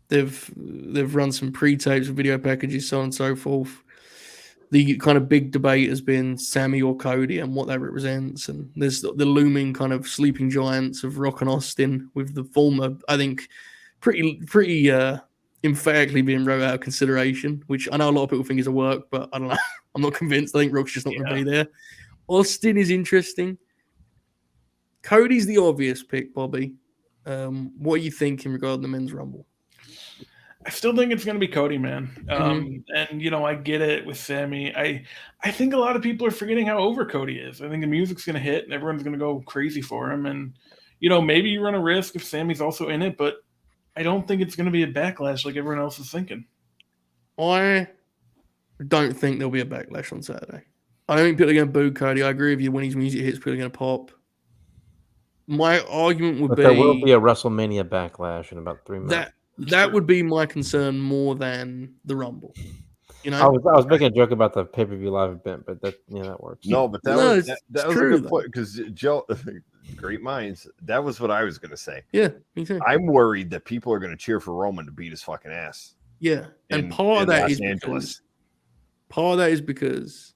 They've run some pre-tapes, video packages, so on and so forth. The kind of big debate has been Sammy or Cody and what that represents, and there's the looming kind of sleeping giants of Rock and Austin, with the former, I think, pretty emphatically being wrote out of consideration, which I know a lot of people think is a work, but I don't know. I'm not convinced. I think Rock's just not going to be there. Austin is interesting. Cody's the obvious pick, Bobby. What are you thinking regarding the men's Rumble? I still think it's going to be Cody, man. And, you know, I get it with Sammy. I think a lot of people are forgetting how over Cody is. I think the music's going to hit and everyone's going to go crazy for him. And, you know, maybe you run a risk if Sammy's also in it, but I don't think it's going to be a backlash like everyone else is thinking. I don't think there'll be a backlash on Saturday. I don't think people are going to boo Cody. I agree with you. When his music hits, people are going to pop. My argument would be there will be a WrestleMania backlash in about 3 months. That would be my concern more than the Rumble. You know, I was making a joke about the pay-per-view live event, but that works. No, but that was a good point because Joe, great minds. That was what I was going to say. Yeah, me too. I'm worried that people are going to cheer for Roman to beat his fucking ass. Yeah, and part of that is because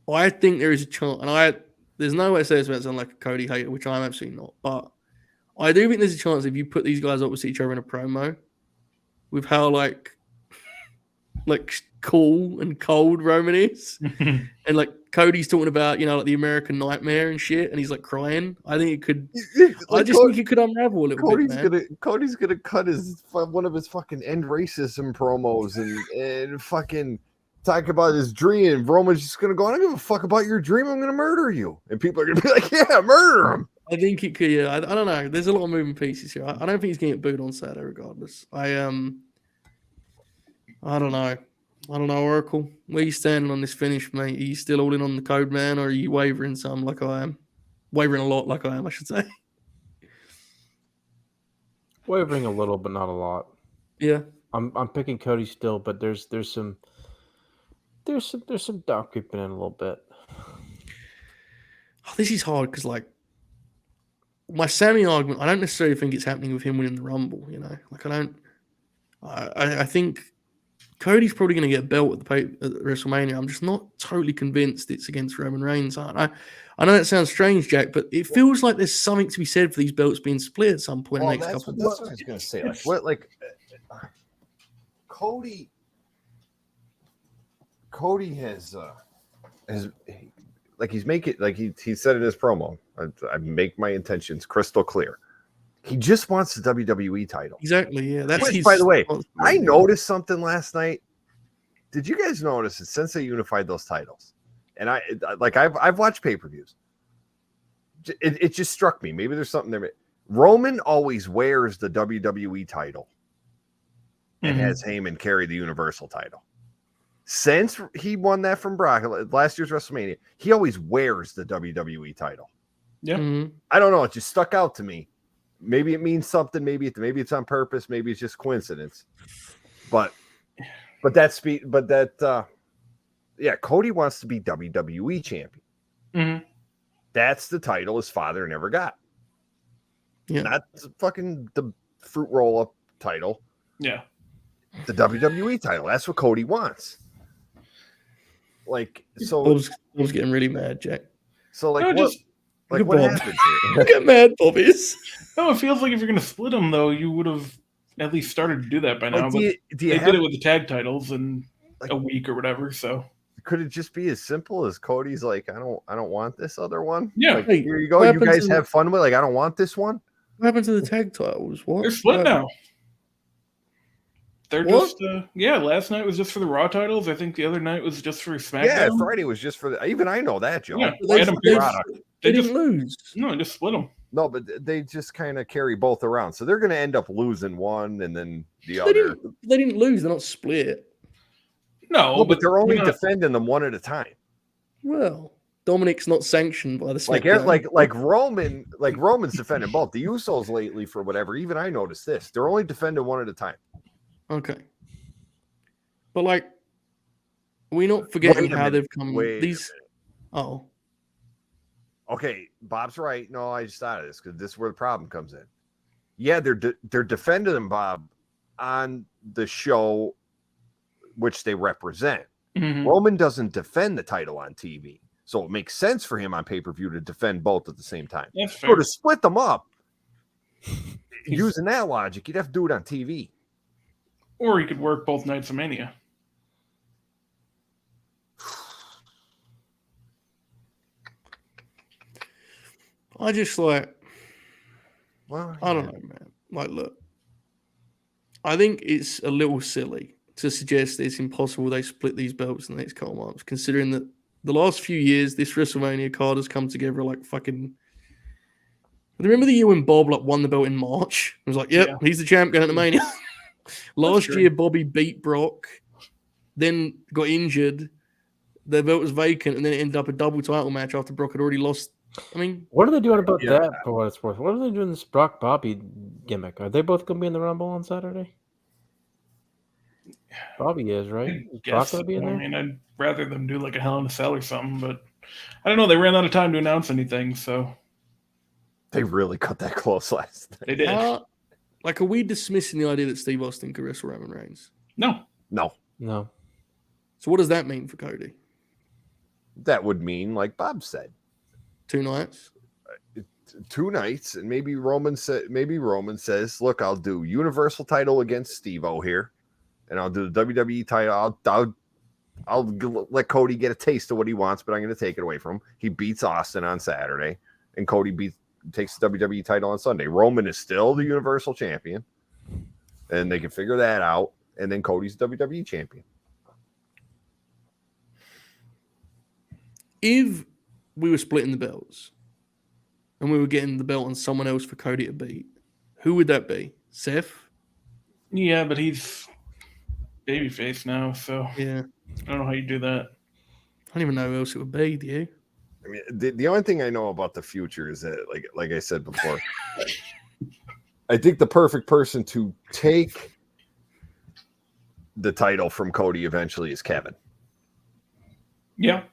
I think there is a chance, and there's no way to say this without sounding like a Cody hater, which I'm absolutely not, but I do think there's a chance if you put these guys opposite each other in a promo with how like cool and cold Roman is, and like Cody's talking about, you know, like the American Nightmare and shit, and he's like crying. I think it could. I just think it could unravel a little bit, man. Cody's gonna cut one of his fucking end racism promos and fucking talk about his dream. Roman's just gonna go, I don't give a fuck about your dream. I'm gonna murder you, and people are gonna be like, yeah, murder him. I think it could. Yeah, I don't know. There's a lot of moving pieces here. I don't think he's gonna get booed on Saturday, regardless. I don't know. Oracle. Where you standing on this finish, mate? Are you still all in on the Code Man, or are you wavering some like I am? Wavering a lot like I am, I should say. Wavering a little, but not a lot. Yeah. I'm picking Cody still, but there's some doubt creeping in a little bit. Oh, this is hard because like my Sammy argument, I don't necessarily think it's happening with him winning the Rumble. You know, like I think Cody's probably going to get a belt at WrestleMania. I'm just not totally convinced it's against Roman Reigns. I know that sounds strange, Jack, but it feels like there's something to be said for these belts being split at some point in the next couple of months. That's what I was going to say. Like, what, like Cody has like he's making, like he said in his promo, I make my intentions crystal clear. He just wants the WWE title. Exactly, yeah. By the way, I noticed something last night. Did you guys notice that since they unified those titles, and I've watched pay-per-views, it just struck me. Maybe there's something there. Roman always wears the WWE title and has Heyman carry the Universal title. Since he won that from Brock last year's WrestleMania, he always wears the WWE title. Yeah, I don't know. It just stuck out to me. Maybe it means something. Maybe it's on purpose. Maybe it's just coincidence. But Cody wants to be WWE champion. That's the title his father never got. Yeah, not fucking the fruit roll up title. Yeah, the WWE title. That's what Cody wants. Like, so I was getting really mad, Jack. So like, what happened here? Look at mad Bobbies. No, it feels like if you're going to split them, though, you would have at least started to do that by now. Like, but they did it with the tag titles in a week or whatever. So could it just be as simple as Cody's like, I don't want this other one. Yeah, like, here you go. You guys have fun with. Like, I don't want this one. What happened to the tag titles? What? They're split now. They're just last night was just for the Raw titles. I think the other night was just for SmackDown. Yeah, Friday was just for even I know that, Joe. Yeah, they didn't lose. No, just split them. No, but they just kind of carry both around. So they're going to end up losing one and then the other. They didn't lose. They're not split. No, but they're only defending them one at a time. Well, Dominic's not sanctioned by the SmackDown. Like Roman's defending both. The Usos lately, for whatever, even I noticed this. They're only defending one at a time. Okay. But like, we're not forgetting how they've come. Oh. Okay, Bob's right. No, I just thought of this because this is where the problem comes in. Yeah, they're defending them, Bob, on the show which they represent. Roman doesn't defend the title on TV, so it makes sense for him on pay-per-view to defend both at the same time. So to split them up, using that logic, you'd have to do it on TV. Or he could work both nights of Mania. I just like, well, I don't know, man. Like, look, I think it's a little silly to suggest that it's impossible they split these belts in the next couple months, considering that the last few years this WrestleMania card has come together like fucking. Remember the year when Bob won the belt in March? It was like, yep, he's the champ going to Mania. Last year, Bobby beat Brock, then got injured. The belt was vacant, and then it ended up a double title match after Brock had already lost. I mean, what are they doing about that? For what it's worth, what are they doing this Brock Bobby gimmick? Are they both going to be in the Rumble on Saturday? Bobby is, right? Is Brock going to be in there? I mean, I'd rather them do like a Hell in a Cell or something, but I don't know. They ran out of time to announce anything, so they really cut that close last night. They did. Are we dismissing the idea that Steve Austin could wrestle Roman Reigns? No. So what does that mean for Cody? That would mean, like Bob said, 2 nights. 2 nights, and maybe Roman says, "Look, I'll do Universal title against Steve-O here, and I'll do the WWE title. I'll let Cody get a taste of what he wants, but I'm going to take it away from him. He beats Austin on Saturday, and Cody takes the WWE title on Sunday. Roman is still the Universal champion, and they can figure that out. And then Cody's the WWE champion." If we were splitting the belts and we were getting the belt on someone else for Cody to beat, who would that be? Seth? Yeah, but he's babyface now, so yeah, I don't know how you do that. I don't even know who else it would be. Do you? I mean, the only thing I know about the future is that, like I said before, I think the perfect person to take the title from Cody eventually is Kevin. Yeah.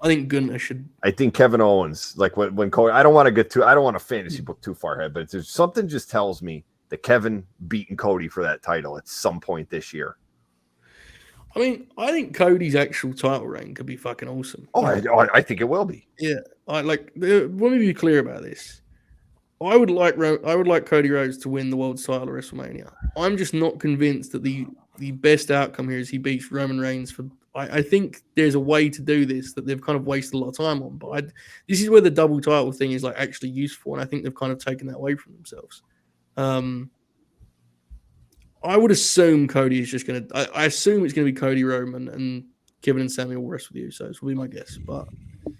I think Gunther should. I think Kevin Owens, like when Cody, I don't want to fantasy book too far ahead, but there's something just tells me that Kevin beating Cody for that title at some point this year. I mean, I think Cody's actual title reign could be fucking awesome. Oh, I think it will be. Yeah, let me be clear about this. I would like Cody Rhodes to win the world title at WrestleMania. I'm just not convinced that the best outcome here is he beats Roman Reigns for. I think there's a way to do this that they've kind of wasted a lot of time on, but this is where the double title thing is actually useful, and I think they've kind of taken that away from themselves. I would assume Cody is just going to. I assume it's going to be Cody, Roman, and Kevin and Sammy will wrestle with you. So this will be my guess, but I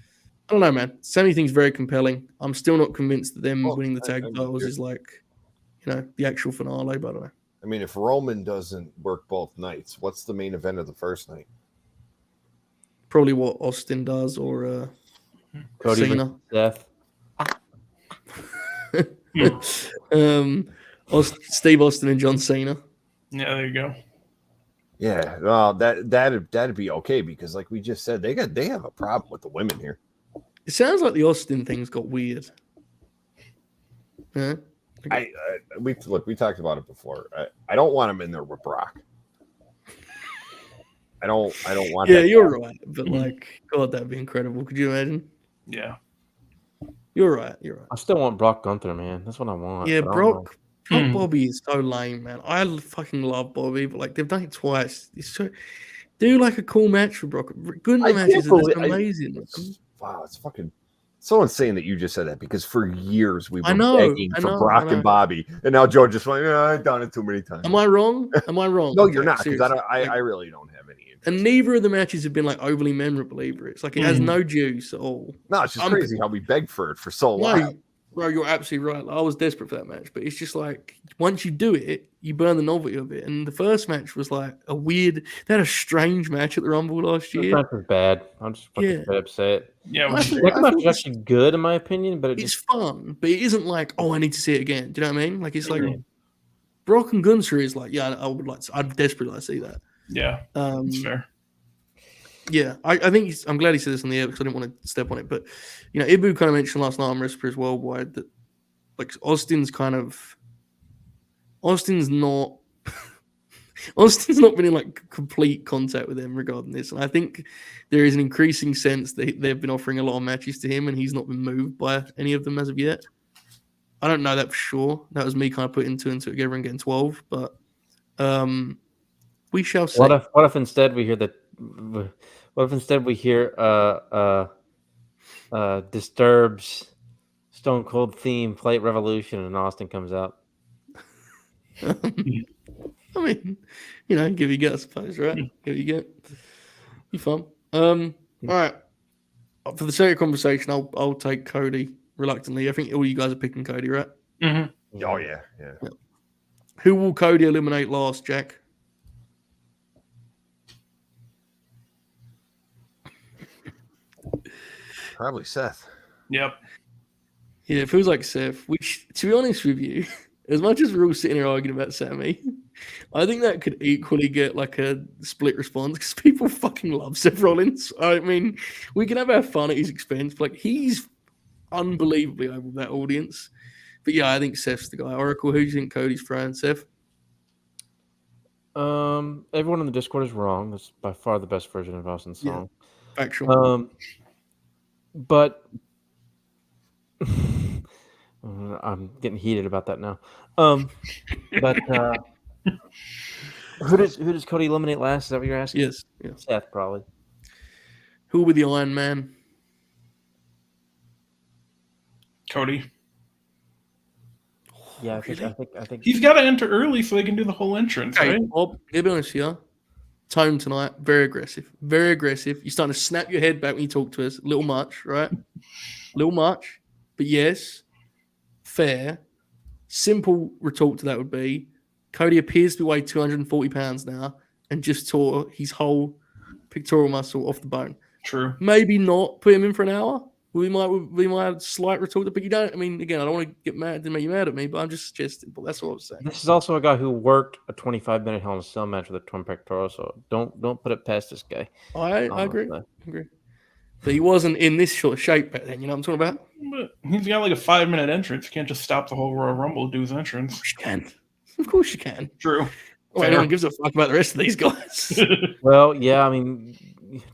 don't know, man. Sammy thing's very compelling. I'm still not convinced that them winning the tag titles is the actual finale. But I don't know. I mean, if Roman doesn't work both nights, what's the main event of the first night? Probably what Austin does or Cody Cena. Death. Steve Austin and John Cena. Yeah, there you go. Yeah, well, that'd be okay because, like we just said, they have a problem with the women here. It sounds like the Austin thing's got weird. Yeah. We talked about it before. I don't want him in there with Brock. I don't want. Yeah, you're right. But God, that'd be incredible. Could you imagine? Yeah. You're right. I still want Brock Gunther, man. That's what I want. Yeah, Brock Bobby is so lame, man. I fucking love Bobby, but they've done it twice. Do a cool match for Brock. Gunther matches are amazing. Wow, it's fucking so insane that you just said that because for years we've been begging for Brock and Bobby, and now Joe just went, I've done it too many times. Am I wrong? No, you're not, because I really don't have any interest. And neither of the matches have been overly memorable either. It's it has no juice at all. No, it's just crazy how we begged for it for so long. Bro, you're absolutely right. I was desperate for that match, but it's just once you do it, you burn the novelty of it. And the first match was a weird. They had a strange match at the Rumble last year. The match was bad. I'm just fucking upset. Yeah, that match was actually good in my opinion, but it's fun. But it isn't I need to see it again. Do you know what I mean? It's Brock and Gunther is I'd desperately like to see that. Yeah, that's fair. Yeah, I think I'm glad he said this on the air because I didn't want to step on it. But Ibu kind of mentioned last night on Wrestlers Worldwide that Austin's not been in complete contact with them regarding this, and I think there is an increasing sense that they've been offering a lot of matches to him, and he's not been moved by any of them as of yet. I don't know that for sure. That was me kind of putting 2 and 2 together and getting 12, but we shall see. What if instead we hear that? What if instead we hear Disturbed's Stone Cold theme play at Revolution and Austin comes out? I mean, give you get, I suppose, right? Give you get. You fun. All right. For the sake of conversation, I'll take Cody reluctantly. I think all you guys are picking Cody, right? Mm-hmm. Oh yeah. Who will Cody eliminate last, Jack? Probably Seth. Yep. Yeah, it feels like Seth. Which, to be honest with you, as much as we're all sitting here arguing about Sammy, I think that could equally get like a split response because people fucking love Seth Rollins. I mean, we can have our fun at his expense, but like he's unbelievably over with that audience. But yeah, I think Seth's the guy. Oracle, who do you think Cody's throwing, Seth? Everyone in the Discord is wrong. That's by far the best version of Austin's song. Yeah, factual. But I'm getting heated about that now. But who does Cody eliminate last? Is that what you're asking? Yes. Yeah. Seth, probably. Who will be the Iron Man? Cody. Yeah, Really? I think He's got to enter early so they can do the whole entrance, Okay, right? Bob, to be honest here, tone tonight, very aggressive. Very aggressive. You're starting to snap your head back when you talk to us. A little much, right? Little much. But yes, fair. Simple retort to that would be Cody appears to weigh 240 pounds now and just tore his whole pectoral muscle off the bone. True. Maybe not put him in for an hour. We might have slight retort, but you don't. I mean, again, I don't want to get mad to make you mad at me, but I'm just suggesting. But that's what I was saying. this is also a guy who worked a 25-minute Hell in a Cell match with a torn pectoral, so don't put it past this guy. I agree. But he wasn't in this sort of shape back then. You know what I'm talking about? But he's got like a 5-minute entrance. You can't just stop the whole Royal Rumble to do his entrance. Of course you can. True. Well, no one gives a fuck about the rest of these guys. Well, yeah, I mean,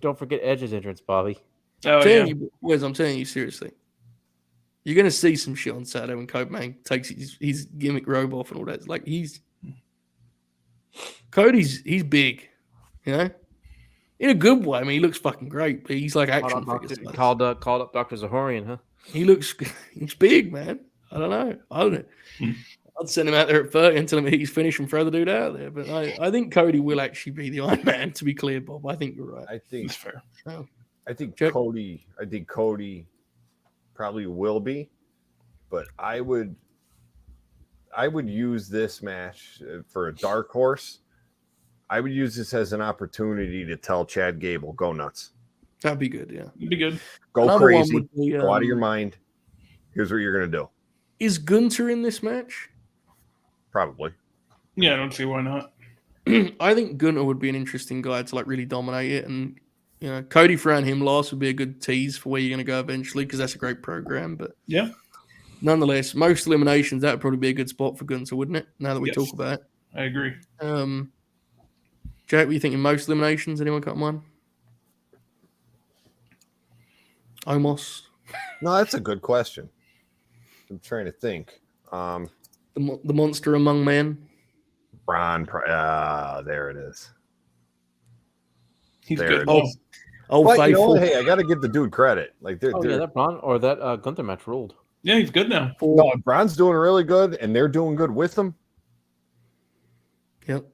don't forget Edge's entrance, Bobby. Oh, I'm telling you seriously. You're going to see some shit on Saturday when Copeman takes his gimmick robe off and all that. Like Cody's big, in a good way. I mean, he looks fucking great, but he's like action figures. Called up Dr. Zahorian, huh? He's big, man. I don't know. I'd send him out there at 30 and tell him he's finished and throw the dude out there. But I think Cody will actually be the Iron Man, to be clear, Bob. I think you're right. I think that's fair. Oh. I think Check. Cody probably will be, but I would use this match for a dark horse. I would use this as an opportunity to tell Chad Gable, go nuts. That'd be good, yeah. It'd be good. Go Another crazy. Be, go out of your mind. Here's what you're going to do. Is Gunther in this match? Probably. Yeah, I don't see why not. I think Gunther would be an interesting guy to like really dominate it, and Cody throwing him last would be a good tease for where you're going to go eventually because that's a great program. But yeah, nonetheless, most eliminations that would probably be a good spot for Gunther, wouldn't it? Now that we talk about it, I agree. Jack, what are you thinking? Most eliminations? Anyone got one? Omos. No, that's a good question. I'm trying to think. The monster among men. Braun. There it is. He's there good. Faithful. Hey, I got to give the dude credit. Like, that Braun or that Gunther match ruled. Yeah, he's good now. No, Braun's doing really good, and they're doing good with him. Yep.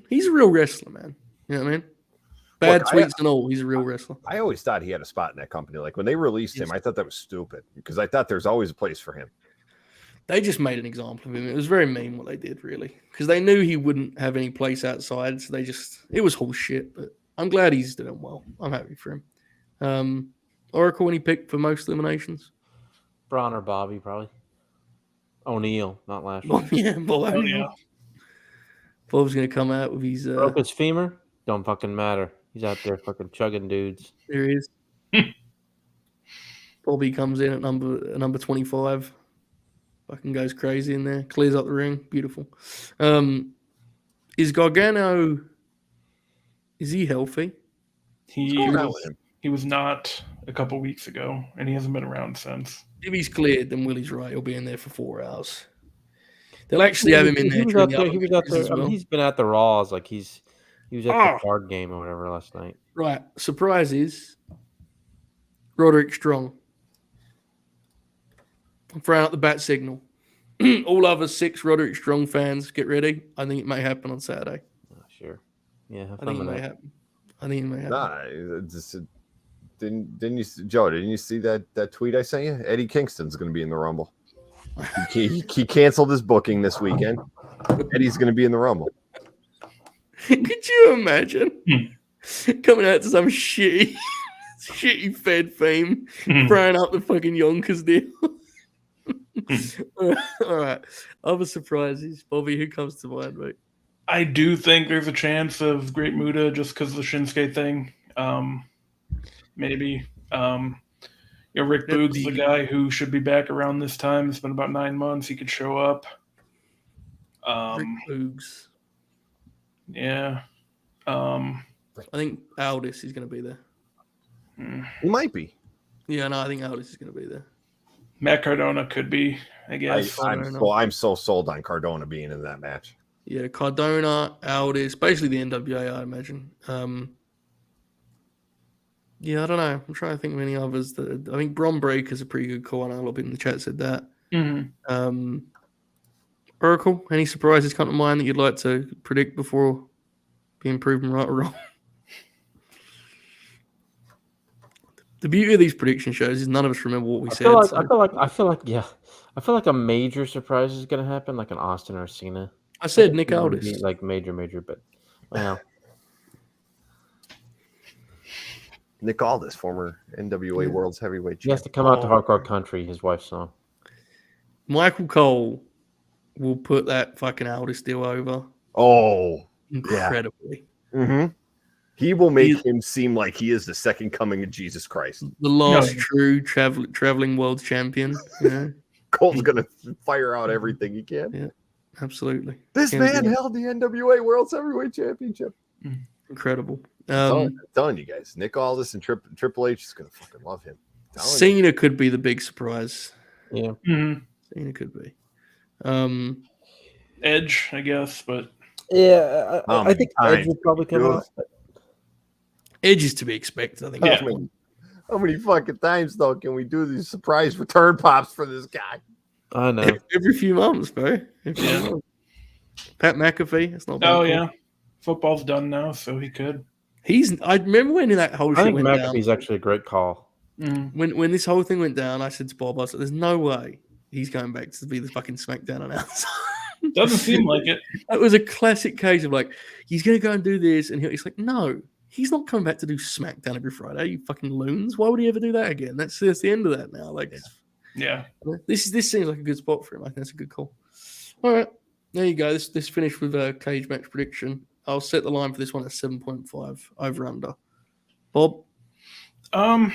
He's a real wrestler, man. You know what I mean? Bad tweets and all. He's a real wrestler. I always thought he had a spot in that company. Like when they released him, I thought that was stupid because I thought there's always a place for him. They just made an example of him. It was very mean what they did, really, because they knew he wouldn't have any place outside. So it was horse shit. But I'm glad he's doing well. I'm happy for him. Oracle, any pick for most eliminations? Braun or Bobby, probably. O'Neal, not Lashley. Yeah, Bob. Bob's going to come out with his... broke his femur? Don't fucking matter. He's out there fucking chugging dudes. There he is. Bobby comes in at number 25. Fucking goes crazy in there. Clears up the ring. Beautiful. Is Gargano... Is he healthy? He was not a couple weeks ago, and he hasn't been around since. If he's cleared, then Willie's right. He'll be in there for 4 hours. They'll actually have him in there. He was out there. I mean, he's been at the Raws. Like he was at the card game or whatever last night. Right. Surprise is Roderick Strong. I'm throwing out the bat signal. All other 6 Roderick Strong fans, get ready. I think it may happen on Saturday. Oh, sure. Yeah, have I fun think it with may that. happen. I think it may happen. Nah, didn't you, Joe? Didn't you see that tweet I sent you? Eddie Kingston's going to be in the Rumble. He canceled his booking this weekend. Eddie's going to be in the Rumble. Could you imagine coming out to some shitty Fed fame, throwing up the fucking Yonkers deal? All right. Other surprises, Bobby. Who comes to mind, mate? I do think there's a chance of Great Muta just because of the Shinsuke thing. Maybe. Rick Boog's the guy who should be back around this time. It's been about 9 months. He could show up. Rick Boogs. Yeah. I think Aldis is going to be there. He might be. Yeah, no, I think Aldis is going to be there. Matt Cardona could be, I guess. I'm so sold on Cardona being in that match. Yeah, Cardona, Aldis, basically the NWA, I imagine. Yeah, I don't know. I'm trying to think of any others. I think Bron Breaker's a pretty good call. I know a lot of people in the chat said that. Mm-hmm. Oracle, any surprises come to mind that you'd like to predict before being proven right or wrong? The beauty of these prediction shows is none of us remember what we said. I feel like a major surprise is going to happen, like an Austin or Cena. I said Nick Aldis. Like major, but well. Nick Aldis, former NWA World's Heavyweight Champion. He has to come out to Hardcore Country, his wife's song. Michael Cole will put that fucking Aldis deal over. Oh, incredibly. Yeah. Mm-hmm. He will make him seem like he is the second coming of Jesus Christ. The last true traveling world champion. Yeah. Cole's going to fire out everything he can. Yeah, absolutely. This man held the NWA World's Heavyweight Championship. Incredible. I'm telling you guys, Nick Aldis and Triple H is going to fucking love him. Cena could be the big surprise. Yeah. Mm-hmm. Cena could be. Edge, I guess, but... Yeah, I think Edge would probably come out. Edge is to be expected, I think. Yeah. How many fucking times, though, can we do these surprise return pops for this guy? I know. Every few months, bro. Pat McAfee. It's not bad. Oh, yeah. Football's done now, so he could. I remember when that whole shit went down. I think McAfee's actually a great call. Mm-hmm. When this whole thing went down, I said to Bob, I was like, there's no way he's going back to be the fucking SmackDown announcer. Doesn't seem like it. That was a classic case of like, he's going to go and do this. And he's like, no, he's not coming back to do SmackDown every Friday, you fucking loons. Why would he ever do that again? That's the end of that now. Like, yeah. This seems like a good spot for him. I think that's a good call. All right. There you go. This finished with a cage match prediction. I'll set the line for this one at 7.5 over under. Bob? I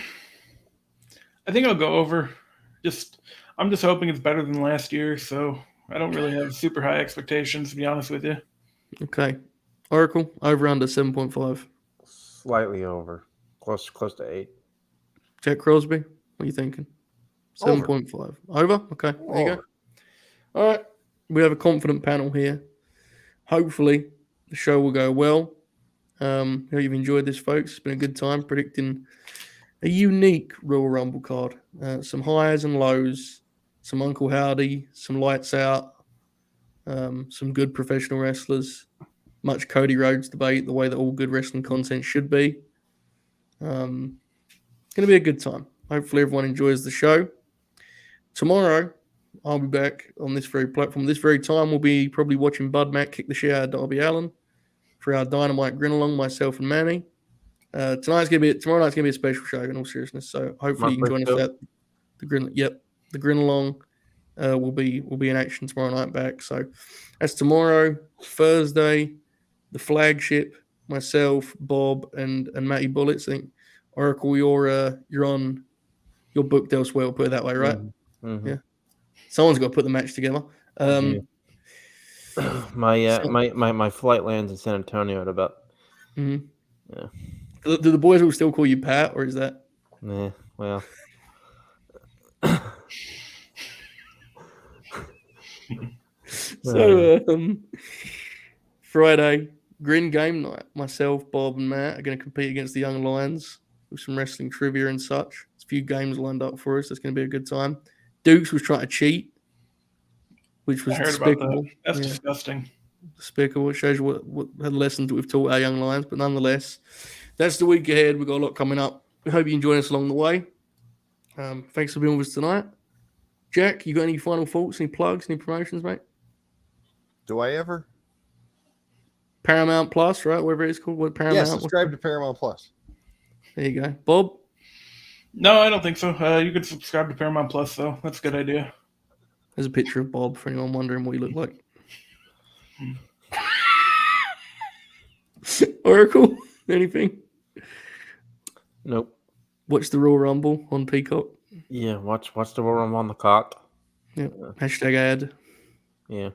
think I'll go over. I'm just hoping it's better than last year, so I don't really have super high expectations, to be honest with you. Okay. Oracle, over under 7.5. Slightly over. Close to 8. Jack Crosby, what are you thinking? 7.5. Over? Okay. There you go. All right. We have a confident panel here. Hopefully, the show will go well. Hope you've enjoyed this, folks. It's been a good time predicting a unique Royal Rumble card. Some highs and lows, some Uncle Howdy, some lights out, some good professional wrestlers, much Cody Rhodes debate, the way that all good wrestling content should be. It's going to be a good time. Hopefully everyone enjoys the show. Tomorrow, I'll be back on this very platform. This very time, we'll be probably watching Bud Mack kick the shit out of Darby Allin for our Dynamite Grin Along, myself and Manny. Tomorrow night's gonna be a special show. In all seriousness, so hopefully you can join us at the Grin. Yep, the Grin Along will be in action tomorrow night. Back. So that's tomorrow, Thursday, the flagship. Myself, Bob, and Matty Bullets. I think Oracle, you're booked elsewhere. We'll put it that way, right? Mm-hmm. Yeah. Someone's got to put the match together. My flight lands in San Antonio at about. Mm-hmm. Yeah. Do the boys all still call you Pat, or is that? Yeah. Well. So Friday, Grin game night. Myself, Bob, and Matt are going to compete against the Young Lions with some wrestling trivia and such. There's a few games lined up for us. That's going to be a good time. Dukes was trying to cheat. which was I heard despicable. about that. That's disgusting. Despicable. It shows you what lessons that we've taught our young lions. But nonetheless, that's the week ahead. We've got a lot coming up. We hope you can join us along the way. Thanks for being with us tonight. Jack, you got any final thoughts, any plugs, any promotions, mate? Do I ever? Paramount Plus, right? Whatever it's called. What Paramount? Yeah, subscribe to Paramount Plus. There you go. Bob? No, I don't think so. You could subscribe to Paramount Plus, though. That's a good idea. There's a picture of Bob for anyone wondering what he looked like. Oracle? Anything? Nope. Watch the Royal Rumble on Peacock. Yeah, watch the Royal Rumble on the cock. Yeah. Hashtag ad. Yeah.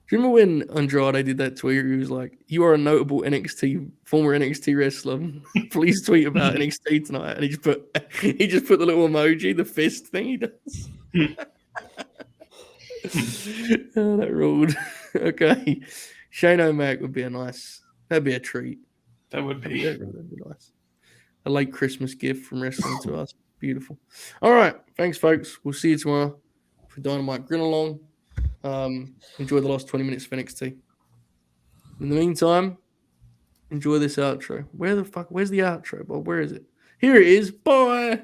Do you remember when Andrade did that tweet? He was like, "You are a notable former NXT wrestler. Please tweet about NXT tonight." And he just put the little emoji, the fist thing he does. Oh, that ruled. Okay, Shane O'Mac would be that'd be a treat. That would be. That'd be nice. A late Christmas gift from wrestling to us. Beautiful. All right, thanks, folks. We'll see you tomorrow for Dynamite Grin Along. Enjoy the last 20 minutes of NXT. In the meantime, enjoy this outro. Where's the outro, Bob? Where is it? Here it is. Bye.